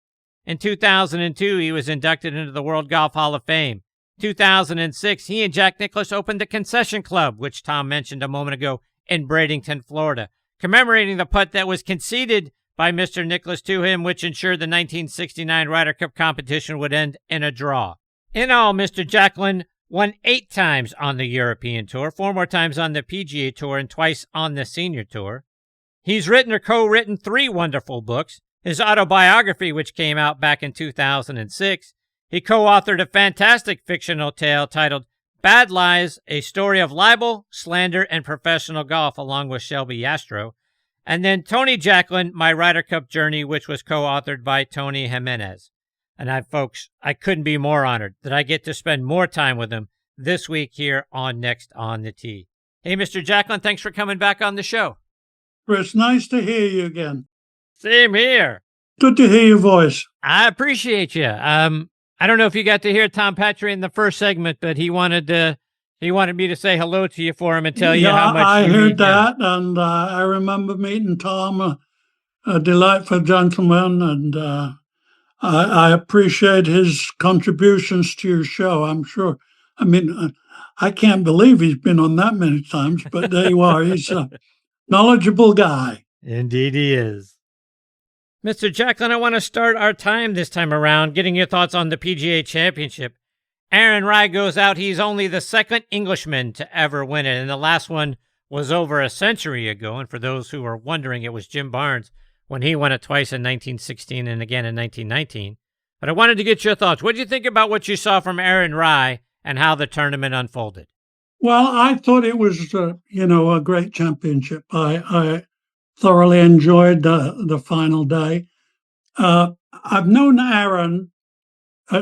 In 2002, he was inducted into the World Golf Hall of Fame. 2006, he and Jack Nicklaus opened the Concession Club, which Tom mentioned a moment ago, in Bradenton, Florida, commemorating the putt that was conceded by Mr. Nicklaus to him, which ensured the 1969 Ryder Cup competition would end in a draw. In all, Mr. Jacklin won 8 times on the European Tour, 4 more times on the PGA Tour, and twice on the Senior Tour. He's written or co-written 3 wonderful books. His autobiography, which came out back in 2006. He co-authored a fantastic fictional tale titled Bad Lies, A Story of Libel, Slander, and Professional Golf, along with Shelby Yastro. And then Tony Jacklin, My Ryder Cup Journey, which was co-authored by Tony Jimenez. And folks, I couldn't be more honored that I get to spend more time with him this week here on Next on the Tee. Hey, Mr. Jacklin, thanks for coming back on the show. Chris, nice to hear you again. Same here. Good to hear your voice. I appreciate you. I don't know if you got to hear Tom Patri in the first segment, but he wanted me to say hello to you for him and tell you how much I you heard mean that, and I remember meeting Tom, a delightful gentleman, and I appreciate his contributions to your show. I'm sure. I mean, I can't believe he's been on that many times, but there you are. He's a knowledgeable guy. Indeed he is. Mr. Jacklin, I want to start our time this time around getting your thoughts on the PGA Championship. Aaron Rai goes out. He's only the second Englishman to ever win it, and the last one was over a century ago. And for those who are wondering, it was Jim Barnes when he won it twice in 1916 and again in 1919. But I wanted to get your thoughts. What do you think about what you saw from Aaron Rai and how the tournament unfolded? Well, I thought it was, a great championship. I thoroughly enjoyed the final day. I've known Aaron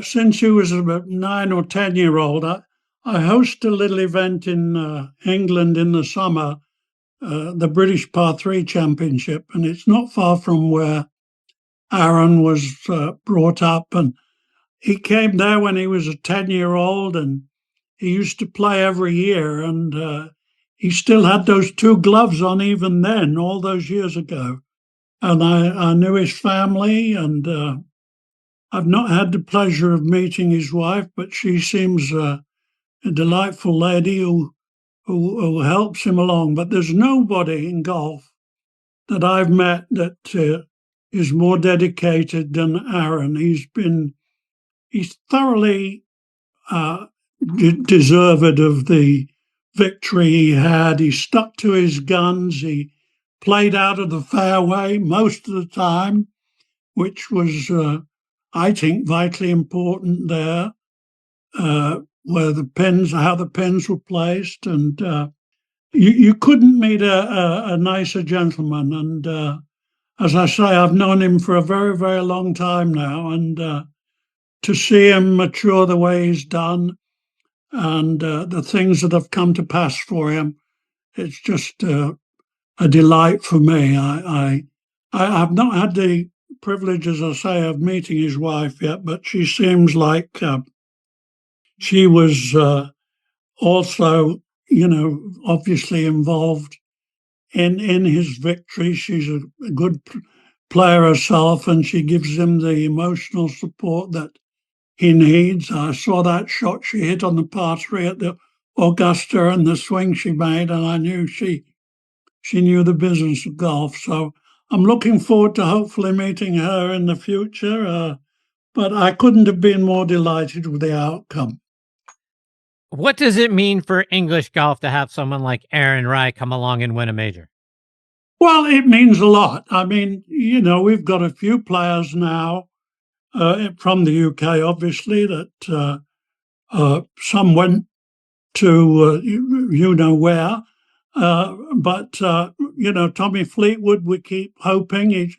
since he was about 9 or 10-year-old. I host a little event in England in the summer, the British Par 3 Championship, and it's not far from where Aaron was brought up. And he came there when he was a 10-year-old, and he used to play every year, and he still had those 2 gloves on even then, all those years ago. And I knew his family, and I've not had the pleasure of meeting his wife, but she seems a delightful lady who helps him along. But there's nobody in golf that I've met that is more dedicated than Aaron. He's thoroughly deserved of the victory he had. He stuck to his guns. He played out of the fairway most of the time, which was, I think, vitally important there, where how the pins were placed. And you couldn't meet a nicer gentleman. And as I say, I've known him for a very, very long time now. And to see him mature the way he's done, and the things that have come to pass for him, it's just a delight for me. I've not had the privilege, as I say, of meeting his wife yet, but she seems like she was also, obviously involved in his victory. She's a good player herself, and she gives him the emotional support that he needs. I saw that shot she hit on the par 3 at the Augusta and the swing she made, and I knew she knew the business of golf. So I'm looking forward to hopefully meeting her in the future, but I couldn't have been more delighted with the outcome. What does it mean for English golf to have someone like Aaron Rai come along and win a major? Well, it means a lot. I mean, we've got a few players now from the UK, obviously, that some went to where. But Tommy Fleetwood, we keep hoping.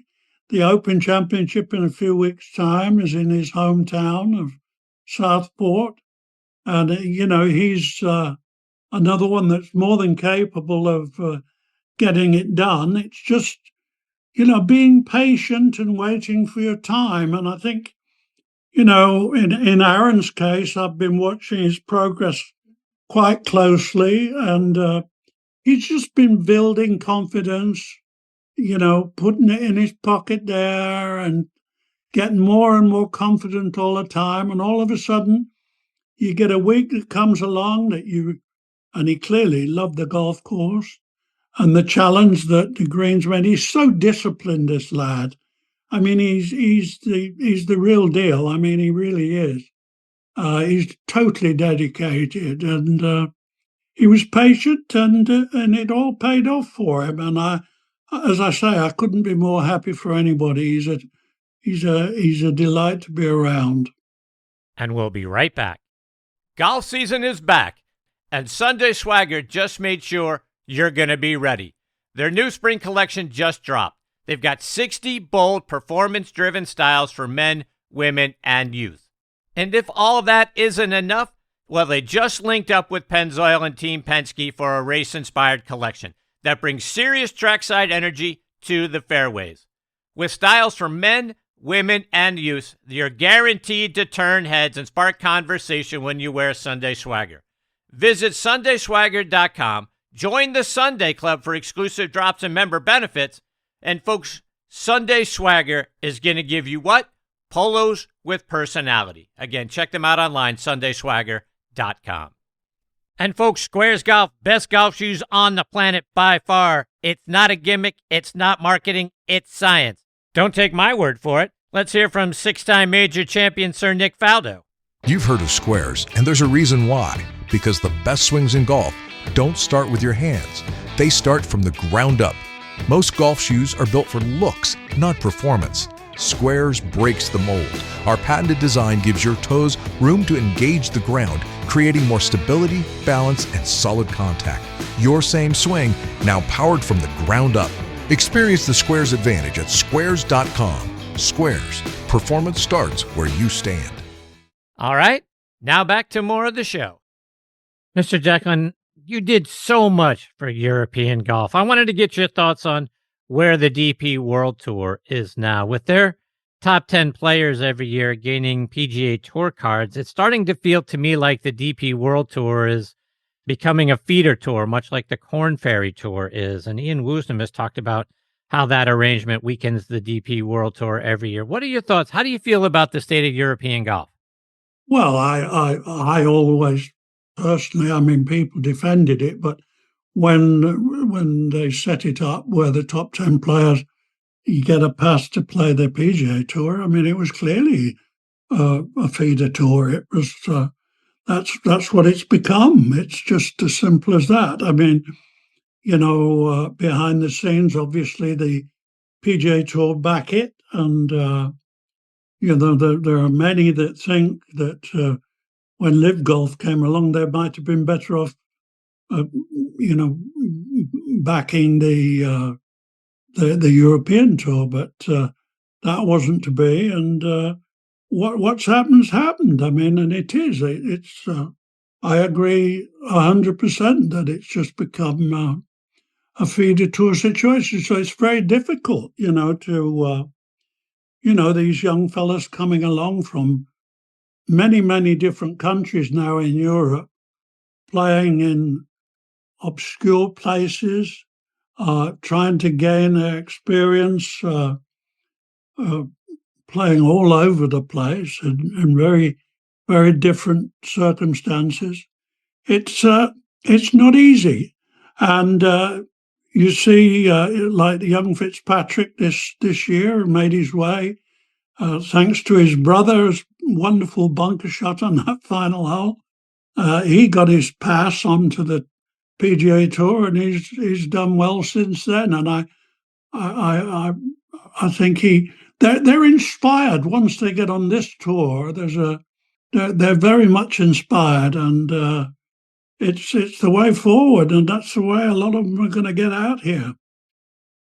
The Open Championship in a few weeks' time is in his hometown of Southport. And, he's another one that's more than capable of getting it done. It's just, being patient and waiting for your time. And I think, in Aaron's case, I've been watching his progress quite closely, and he's just been building confidence, putting it in his pocket there and getting more and more confident all the time. And all of a sudden, you get a week that comes along and he clearly loved the golf course and the challenge that the greens meant. He's so disciplined, this lad. I mean, he's the real deal. I mean, he really is. He's totally dedicated, and he was patient, and it all paid off for him. And as I say, I couldn't be more happy for anybody. He's a delight to be around. And we'll be right back. Golf season is back, and Sunday Swagger just made sure you're going to be ready. Their new spring collection just dropped. They've got 60 bold, performance-driven styles for men, women, and youth. And if all that isn't enough, well, they just linked up with Pennzoil and Team Penske for a race-inspired collection that brings serious trackside energy to the fairways. With styles for men, women, and youth, you're guaranteed to turn heads and spark conversation when you wear Sunday Swagger. Visit SundaySwagger.com, join the Sunday Club for exclusive drops and member benefits, and folks, Sunday Swagger is going to give you what? Polos with personality. Again, check them out online, SundaySwagger.com. And folks, Squares Golf, best golf shoes on the planet by far. It's not a gimmick, it's not marketing, it's science. Don't take my word for it. Let's hear from six-time major champion Sir Nick Faldo. You've heard of Squares, and there's a reason why. Because the best swings in golf don't start with your hands. They start from the ground up. Most golf shoes are built for looks, not performance. Squares breaks the mold. Our patented design gives your toes room to engage the ground, creating more stability, balance, and solid contact. Your same swing, now powered from the ground up. Experience the Squares advantage at squares.com. Squares. Performance starts where you stand. All right, now back to more of the show. Mr. Jacklin, you did so much for European golf. I wanted to get your thoughts on where the DP World Tour is now. With their top 10 players every year gaining PGA Tour cards, it's starting to feel to me like the DP World Tour is becoming a feeder tour, much like the Korn Ferry Tour is. And Ian Woosnam has talked about how that arrangement weakens the DP World Tour every year. What are your thoughts? How do you feel about the state of European golf? Well, I always, personally, I mean, people defended it, but when they set it up where the top 10 players, you get a pass to play the PGA Tour, I mean, it was clearly a feeder tour. It was that's what it's become. It's just as simple as that. I mean, behind the scenes, obviously the PGA Tour back it, and there are many that think that when Live Golf came along, they might have been better off, backing the European Tour, but that wasn't to be. And what's happened's happened. I mean, and it is. It's. I agree 100% that it's just become a feeder tour situation. So it's very difficult, to these young fellas coming along from many, many different countries now in Europe, playing in obscure places, trying to gain their experience, playing all over the place in very, very different circumstances. It's not easy. And you see, like the young Fitzpatrick this year made his way, thanks to his brother's wonderful bunker shot on that final hole. He got his pass onto the PGA Tour, and he's done well since then. And I think they're inspired once they get on this tour. They're very much inspired, and it's the way forward, and that's the way a lot of them are going to get out here.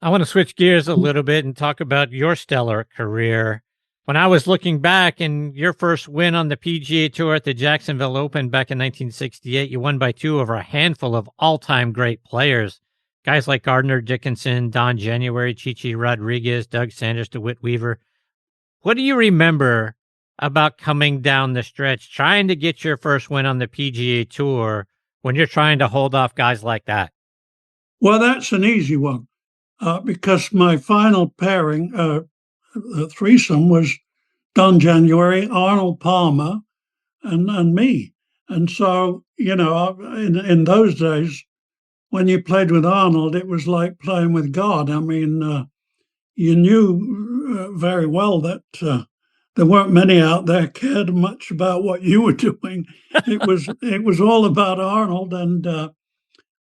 I want to switch gears a little bit and talk about your stellar career. When I was looking back, and your first win on the PGA Tour at the Jacksonville Open back in 1968, you won by 2 over a handful of all-time great players. guys like Gardner Dickinson, Don January, Chichi Rodriguez, Doug Sanders, DeWitt Weaver. What do you remember about coming down the stretch, trying to get your first win on the PGA Tour when you're trying to hold off guys like that? Well, that's an easy one because my final pairing, threesome, was Don January, Arnold Palmer, and me. And so, in those days, when you played with Arnold, it was like playing with God. I mean, you knew very well that there weren't many out there cared much about what you were doing. It was all about Arnold, and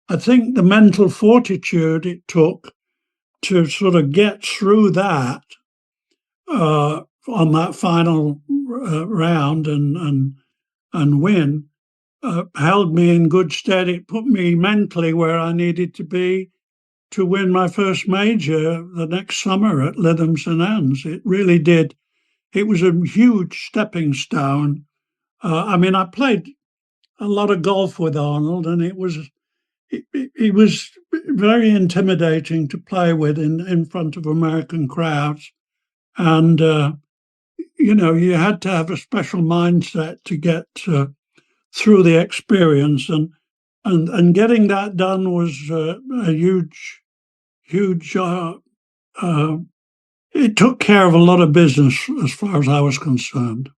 I think the mental fortitude it took to sort of get through that on that final round and win held me in good stead. It put me mentally where I needed to be to win my first major the next summer at Lytham St Anne's. It really did. It was a huge stepping stone. I mean, I played a lot of golf with Arnold, and it was very intimidating to play with in front of American crowds. And, you had to have a special mindset to get through the experience. And getting that done was a huge, it took care of a lot of business as far as I was concerned.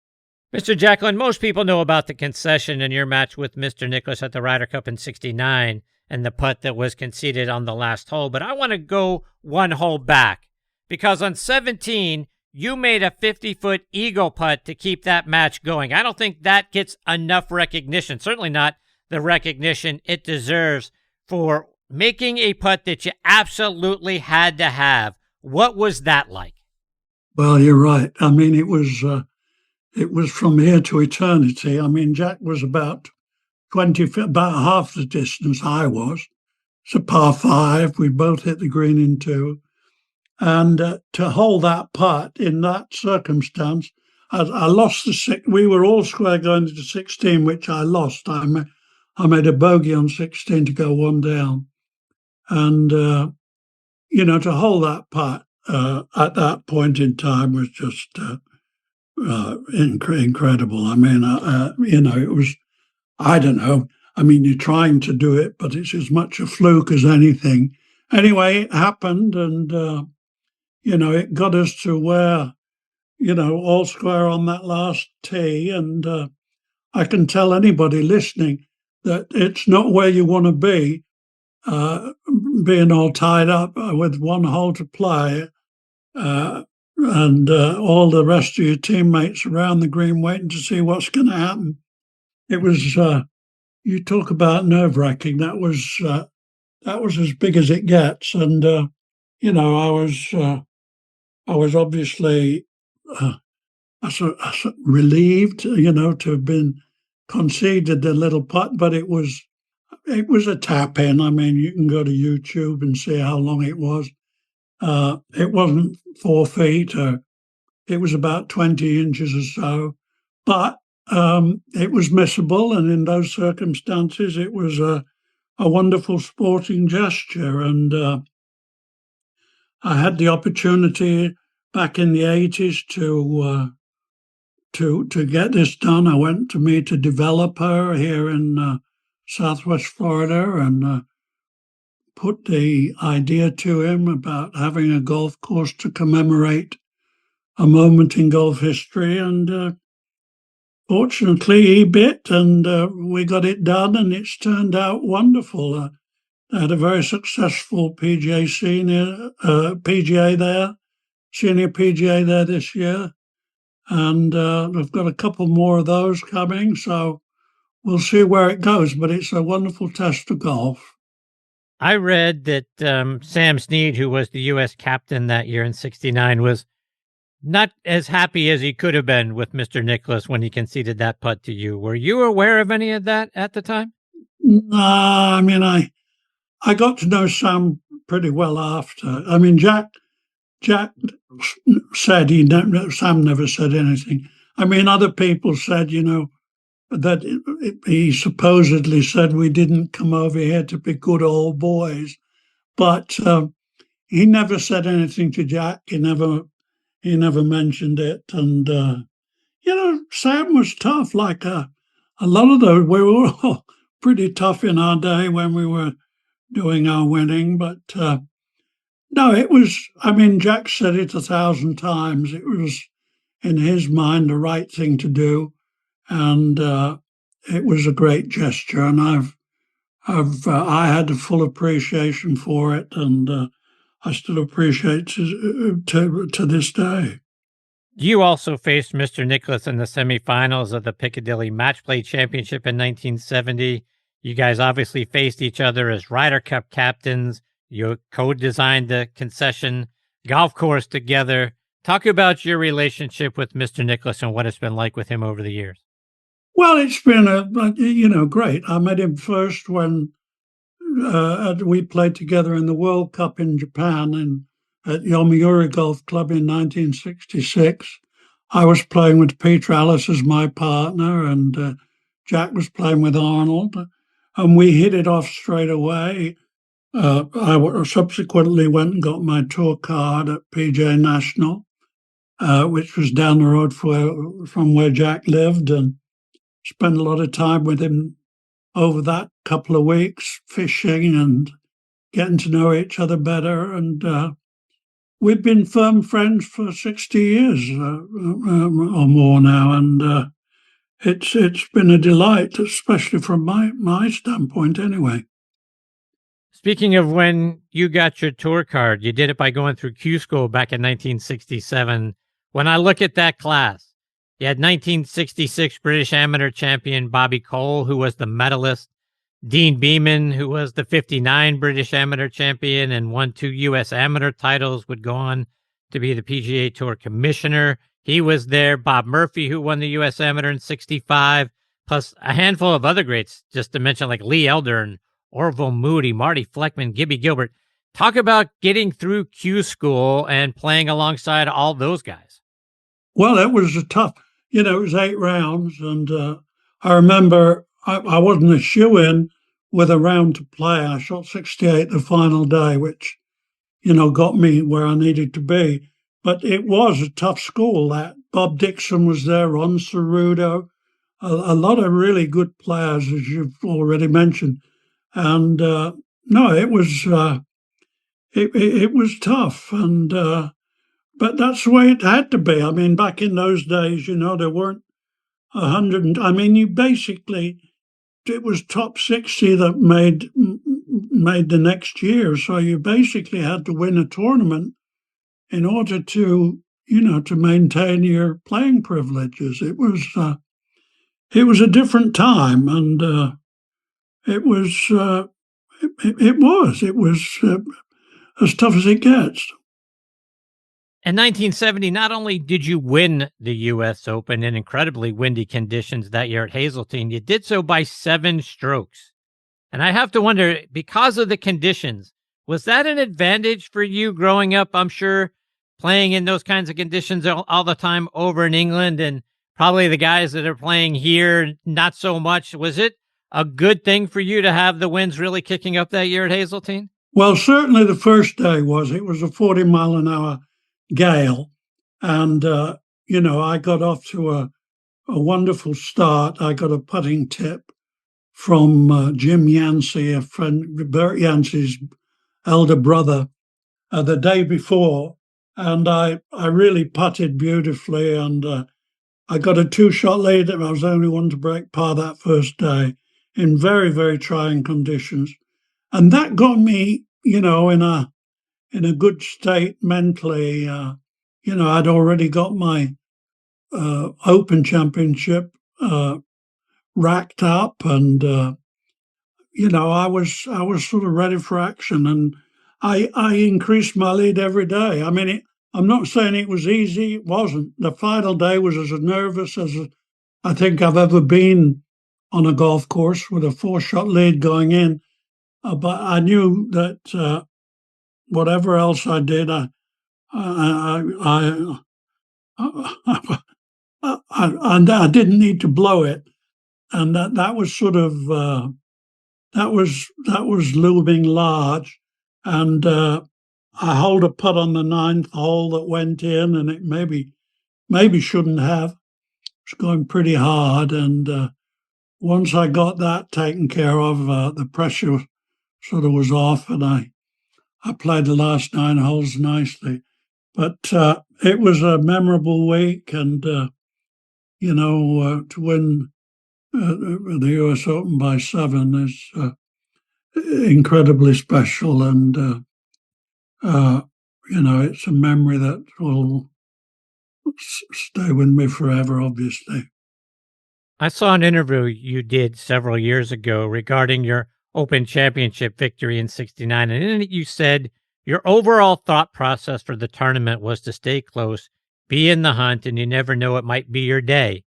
Mr. Jacklin, most people know about the concession in your match with Mr. Nicklaus at the Ryder Cup in '69 and the putt that was conceded on the last hole. But I want to go one hole back because on 17, you made a 50-foot eagle putt to keep that match going. I don't think that gets enough recognition, certainly not the recognition it deserves for making a putt that you absolutely had to have. What was that like? Well, you're right. I mean, it was from here to eternity. I mean, Jack was about half the distance I was. It's a par 5. We both hit the green in 2. And to hold that putt in that circumstance, I lost the 6. We were all square going into 16, which I lost. I made a bogey on 16 to go one down. And, to hold that putt at that point in time was just incredible. I mean, it was, I don't know. I mean, you're trying to do it, but it's as much a fluke as anything. Anyway, it happened, and, it got us to where, all square on that last tee. And I can tell anybody listening that it's not where you want to be, being all tied up with one hole to play and all the rest of your teammates around the green waiting to see what's going to happen. It was, you talk about nerve-wracking. That was as big as it gets. And, I was obviously relieved, to have been conceded the little putt, but it was a tap in. I mean, you can go to YouTube and see how long it was. It wasn't 4 feet, it was about 20 inches or so, but it was missable. And in those circumstances, it was a wonderful sporting gesture. And I had the opportunity back in the 80s to get this done. I went to meet a developer here in Southwest Florida and put the idea to him about having a golf course to commemorate a moment in golf history. And fortunately, he bit, and we got it done, and it's turned out wonderful. I had a very successful PGA senior PGA there this year. And I've got a couple more of those coming, so we'll see where it goes. But it's a wonderful test of golf. I read that Sam Snead, who was the U.S. captain that year in '69, was not as happy as he could have been with Mr. Nicklaus when he conceded that putt to you. Were you aware of any of that at the time? No, I mean, I got to know Sam pretty well after. I mean, Jack said Sam never said anything. I mean, other people said, that he supposedly said we didn't come over here to be good old boys. But he never said anything to Jack. He never mentioned it. And, Sam was tough. Like a lot of those, we were all pretty tough in our day when we were doing our winning. But no, it was, Jack said it 1,000 times. It was, in his mind, the right thing to do. And it was a great gesture. And I had a full appreciation for it. And I still appreciate it to this day. You also faced Mr. Nicklaus in the semifinals of the Piccadilly Match Play Championship in 1970. You guys obviously faced each other as Ryder Cup captains. You co-designed the concession golf course together. Talk about your relationship with Mr. Nicklaus and what it's been like with him over the years. Well, it's been great. I met him first when we played together in the World Cup in Japan at Yomiuri Golf Club in 1966. I was playing with Patri as my partner, and Jack was playing with Arnold, and we hit it off straight away. I subsequently went and got my tour card at PGA National, which was down the road from where Jack lived, and spent a lot of time with him over that couple of weeks, fishing and getting to know each other better. And we've been firm friends for 60 years or more now. And it's been a delight, especially from my standpoint anyway. Speaking of when you got your tour card, you did it by going through Q School back in 1967. When I look at that class, you had 1966 British Amateur champion Bobby Cole, who was the medalist. Dean Beeman, who was the 59 British Amateur champion and won 2 U.S. Amateur titles, would go on to be the PGA Tour commissioner. He was there. Bob Murphy, who won the U.S. Amateur in 65, plus a handful of other greats, just to mention like Lee Elder and Orville Moody, Marty Fleckman, Gibby Gilbert. Talk about getting through Q School and playing alongside all those guys. Well, it was a tough, it was 8 rounds. And I remember I wasn't a shoe-in with a round to play. I shot 68 the final day, which, got me where I needed to be. But it was a tough school. That Bob Dixon was there, Ron Cerruto, a lot of really good players, as you've already mentioned. And no, it was it was tough, and but that's the way it had to be. Back in those days, there weren't 100. You basically, it was top 60 that made the next year. So you basically had to win a tournament in order to to maintain your playing privileges. It was a different time, and it was as tough as it gets. In 1970, not only did you win the U.S. Open in incredibly windy conditions that year at Hazeltine, you did so by 7 strokes. And I have to wonder, because of the conditions, was that an advantage for you growing up, I'm sure, playing in those kinds of conditions all the time over in England, and probably the guys that are playing here, not so much? Was it a good thing for you to have the winds really kicking up that year at Hazeltine? Well, certainly the first day was. It was a 40-mile-an-hour gale. And, I got off to a wonderful start. I got a putting tip from Jim Yancey, a friend, Bert Yancey's elder brother, the day before. And I really putted beautifully. And I got a 2-shot lead. I was the only one to break par that first day in very, very trying conditions. And that got me, in a good state mentally. I'd already got my Open Championship racked up, and I was sort of ready for action, and I increased my lead every day. I'm not saying it was easy. It wasn't. The final day was as nervous as I think I've ever been on a golf course with a 4-shot lead going in. But I knew that whatever else I did, I didn't need to blow it, and that was sort of that was looming large. and I holed a putt on the 9th hole that went in, and it maybe shouldn't have. It was going pretty hard, and once I got that taken care of, the pressure sort of was off, and I played the last 9 holes nicely. But it was a memorable week, and to win the U.S. Open by 7 is incredibly special, and it's a memory that will stay with me forever, obviously. I saw an interview you did several years ago regarding your Open Championship victory in '69, and in it you said your overall thought process for the tournament was to stay close, be in the hunt, and you never know, it might be your day.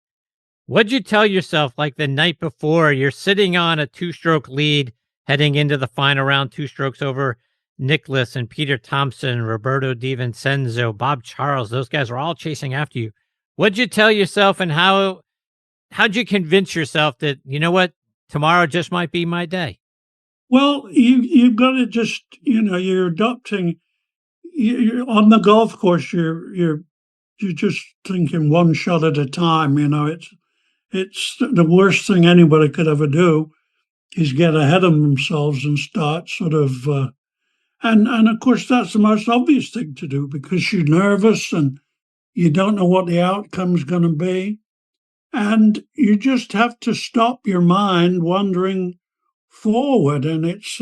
What'd you tell yourself, like the night before? You're sitting on a 2-stroke lead heading into the final round, 2 strokes over Nicklaus and Peter Thompson, Roberto DiVincenzo, Bob Charles. Those guys were all chasing after you. What'd you tell yourself, and how'd you convince yourself that, you know what, tomorrow just might be my day? Well, you've got to just, you're adopting. You're on the golf course. You're just thinking one shot at a time. It's the worst thing anybody could ever do is get ahead of themselves and start sort of. And of course, that's the most obvious thing to do because you're nervous and you don't know what the outcome's going to be. And you just have to stop your mind wandering forward. And it's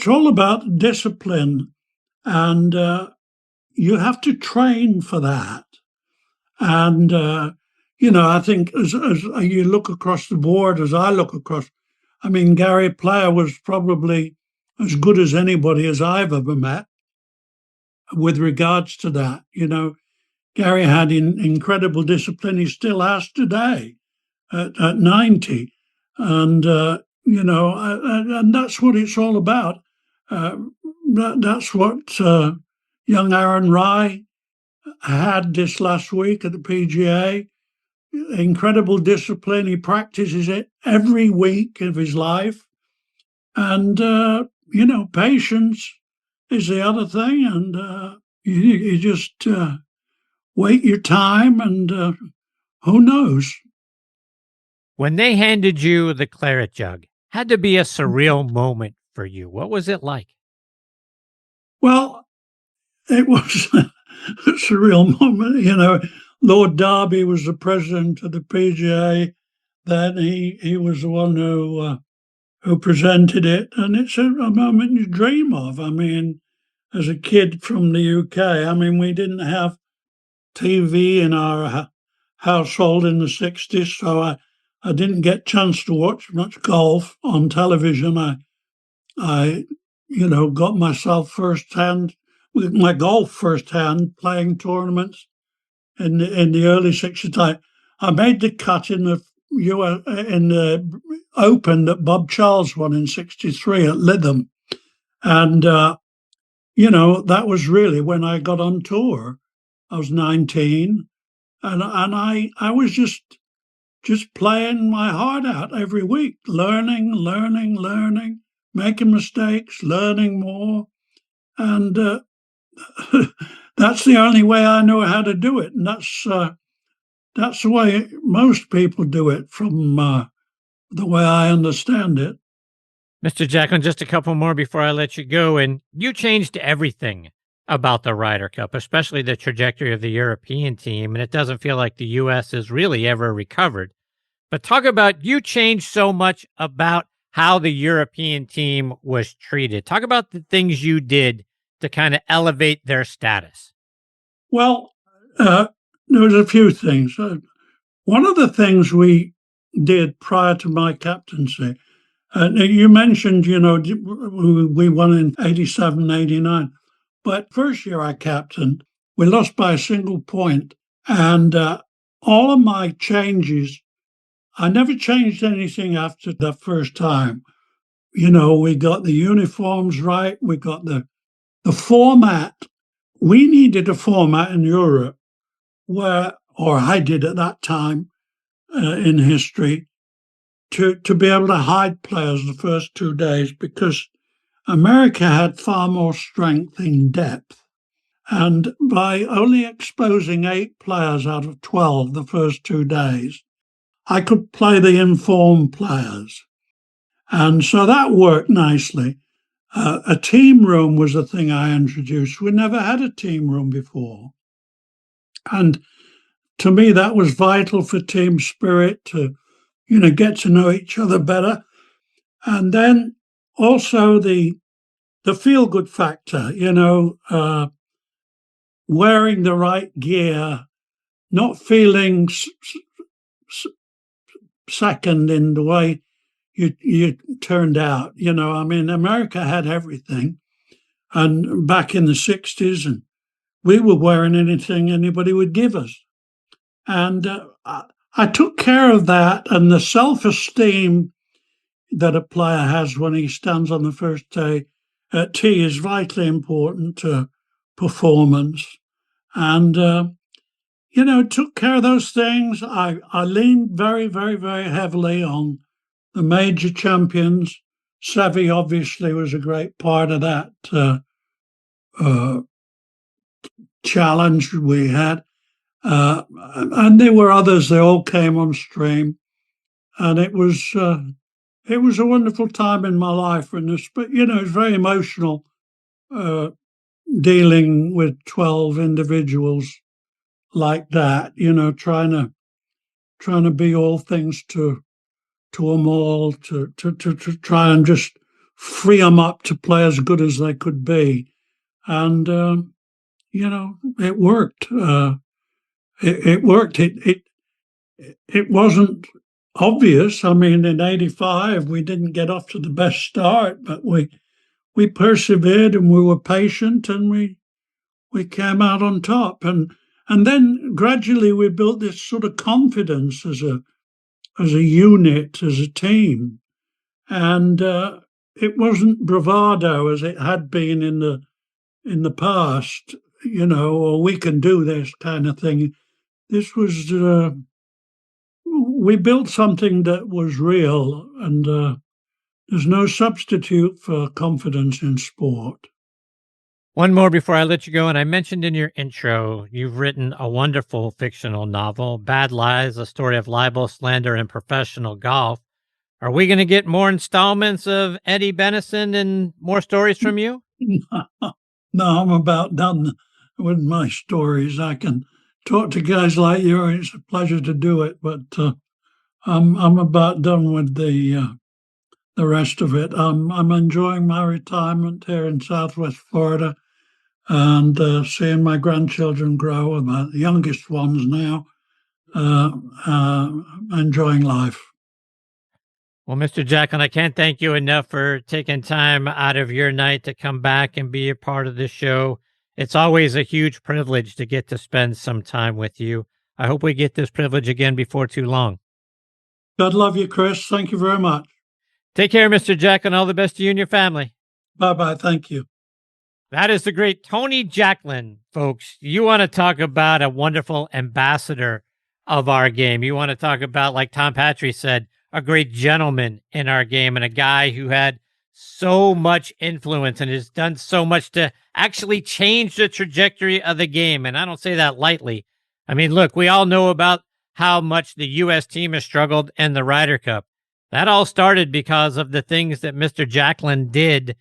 all about discipline. And you have to train for that. And, I think as you look across the board, as I look across, Gary Player was probably as good as anybody as I've ever met with regards to that. Gary had incredible discipline. He still has today at 90. And, and that's what it's all about. That's what young Aaron Rai had this last week at the PGA. Incredible discipline. He practices it every week of his life. And, patience is the other thing. And you just wait your time, and who knows? When they handed you the claret jug, had to be a surreal moment for you. What was it like? Well, it was a surreal moment. Lord Derby was the president of the PGA. Then he was the one who presented it, and it's a moment you dream of. As a kid from the UK, we didn't have TV in our household in the 60s, so I didn't get a chance to watch much golf on television. I got myself my golf firsthand playing tournaments in the early 60s. I made the cut in the Open that Bob Charles won in '63 at Lytham, and that was really when I got on tour. I was 19, and I was just playing my heart out every week, learning, making mistakes, learning more, and that's the only way I know how to do it, and that's the way most people do it, from the way I understand it. Mr. Jacklin, just a couple more before I let you go, and you changed everything about the Ryder Cup, especially the trajectory of the European team, and it doesn't feel like the U.S. has really ever recovered. But talk about, you changed so much about how the European team was treated. Talk about the things you did to kind of elevate their status. Well, there was a few things. One of the things we did prior to my captaincy, you mentioned, we won in '87, '89. But first year I captained, we lost by a single point. And all of my changes, I never changed anything after the first time. We got the uniforms right. We got the format. We needed a format in Europe or I did at that time in history, to be able to hide players the first 2 days, because America had far more strength in depth. And by only exposing 8 players out of 12 the first 2 days, I could play the informed players. And so that worked nicely. A team room was a thing I introduced. We never had a team room before. And to me, that was vital for team spirit to, get to know each other better. And then also the feel-good factor, wearing the right gear, not feeling second in the way you turned out. America had everything. And back in the 60s, and we were wearing anything anybody would give us. And I took care of that, and the self-esteem that a player has when he stands on the first day at tee is vitally important to performance. And, took care of those things. I leaned very, very, very heavily on the major champions. Seve obviously was a great part of that challenge we had. And there were others. They all came on stream. And it was a wonderful time in my life. And it was very emotional dealing with 12 individuals like that, trying to be all things to them all, to try and just free them up to play as good as they could be. And, it worked. It worked. It wasn't obvious. I mean, in '85, we didn't get off to the best start, but we persevered and we were patient, and we came out on top. And then gradually we built this sort of confidence as a unit, as a team. And it wasn't bravado as it had been in the past, or we can do this kind of thing. This was, we built something that was real, and there's no substitute for confidence in sport. One more before I let you go, and I mentioned in your intro, you've written a wonderful fictional novel, Bad Lies, a story of libel, slander, and professional golf. Are we going to get more installments of Eddie Benison and more stories from you? No, I'm about done with my stories. I can talk to guys like you. It's a pleasure to do it, but I'm about done with the rest of it. I'm enjoying my retirement here in Southwest Florida, and seeing my grandchildren grow. My youngest ones now, enjoying life. Well, Mr. Jacklin, I can't thank you enough for taking time out of your night to come back and be a part of this show. It's always a huge privilege to get to spend some time with you. I hope we get this privilege again before too long. God love you, Chris. Thank you very much. Take care, Mr. Jacklin. All the best to you and your family. Bye-bye. Thank you. That is the great Tony Jacklin, folks. You want to talk about a wonderful ambassador of our game. You want to talk about, like Tom Patri said, a great gentleman in our game, and a guy who had so much influence and has done so much to actually change the trajectory of the game. And I don't say that lightly. I mean, look, we all know about how much the U.S. team has struggled in the Ryder Cup. That all started because of the things that Mr. Jacklin did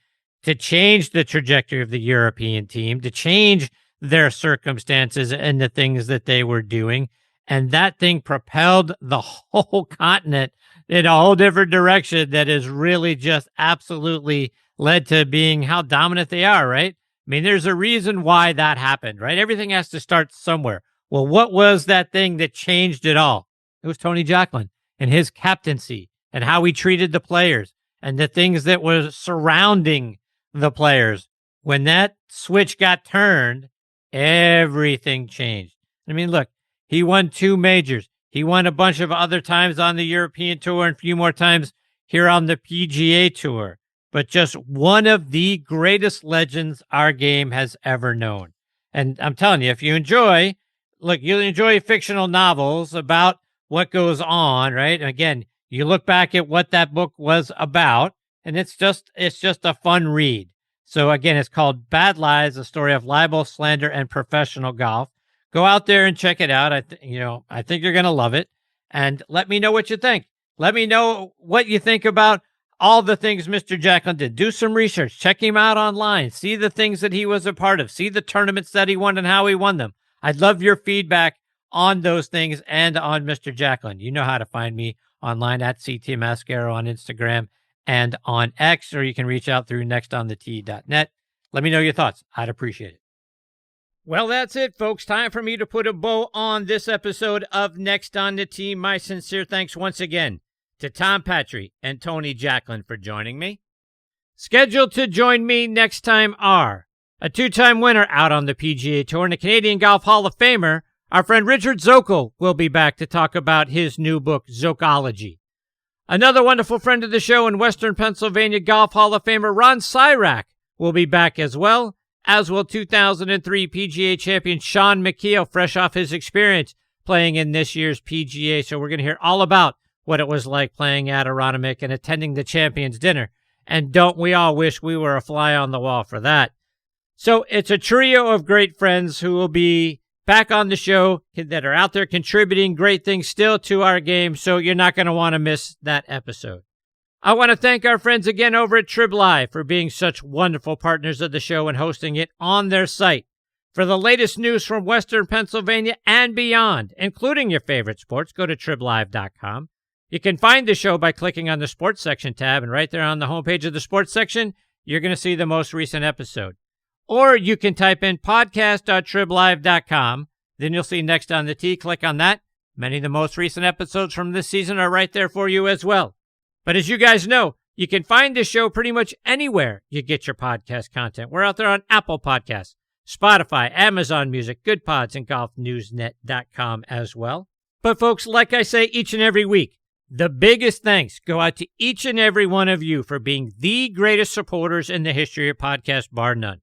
to change the trajectory of the European team, to change their circumstances and the things that they were doing. And that thing propelled the whole continent in a whole different direction that has really just absolutely led to being how dominant they are, right? I mean, there's a reason why that happened, right? Everything has to start somewhere. Well, what was that thing that changed it all? It was Tony Jacklin and his captaincy and how he treated the players and the things that were surrounding the players. When that switch got turned, everything changed. I mean, look, he won 2 majors. He won a bunch of other times on the European Tour and a few more times here on the PGA Tour. But just one of the greatest legends our game has ever known. And I'm telling you, if you enjoy, look, you'll enjoy fictional novels about what goes on, right? And again, you look back at what that book was about, and it's just a fun read. So again, it's called Bad Lies: A Story of Libel, Slander, and Professional Golf. Go out there and check it out. I think you're going to love it. And let me know what you think. Let me know what you think about all the things Mr. Jacklin did. Do some research. Check him out online. See the things that he was a part of. See the tournaments that he won and how he won them. I'd love your feedback on those things and on Mr. Jacklin. You know how to find me online at CT Mascaro on Instagram and on X, or you can reach out through nextonthetee.net. Let me know your thoughts. I'd appreciate it. Well, that's it, folks. Time for me to put a bow on this episode of Next on the Tee. My sincere thanks once again to Tom Patri and Tony Jacklin for joining me. Scheduled to join me next time are a two-time winner out on the PGA Tour and a Canadian Golf Hall of Famer. Our friend Richard Zokol will be back to talk about his new book, Zokology. Another wonderful friend of the show and Western Pennsylvania Golf Hall of Famer Ron Syrak will be back as well, as will 2003 PGA champion Sean McKeel, fresh off his experience playing in this year's PGA. So we're going to hear all about what it was like playing at Aronimink and attending the Champions Dinner. And don't we all wish we were a fly on the wall for that? So it's a trio of great friends who will be back on the show that are out there contributing great things still to our game, so you're not going to want to miss that episode. I want to thank our friends again over at Trib Live for being such wonderful partners of the show and hosting it on their site. For the latest news from Western Pennsylvania and beyond, including your favorite sports, go to triblive.com. You can find the show by clicking on the Sports Section tab, and right there on the homepage of the Sports Section, you're going to see the most recent episode. Or you can type in podcast.triblive.com. Then you'll see Next on the Tee. Click on that. Many of the most recent episodes from this season are right there for you as well. But as you guys know, you can find this show pretty much anywhere you get your podcast content. We're out there on Apple Podcasts, Spotify, Amazon Music, Good Pods, and GolfNewsNet.com as well. But folks, like I say each and every week, the biggest thanks go out to each and every one of you for being the greatest supporters in the history of podcast, bar none.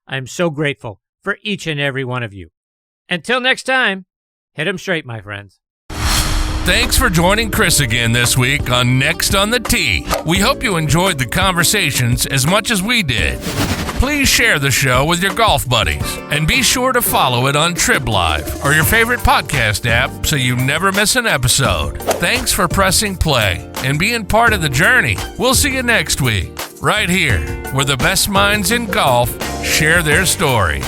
I'm so grateful for each and every one of you. Until next time, hit 'em straight, my friends. Thanks for joining Chris again this week on Next on the Tee. We hope you enjoyed the conversations as much as we did. Please share the show with your golf buddies and be sure to follow it on Trib Live or your favorite podcast app so you never miss an episode. Thanks for pressing play and being part of the journey. We'll see you next week, right here, where the best minds in golf share their stories.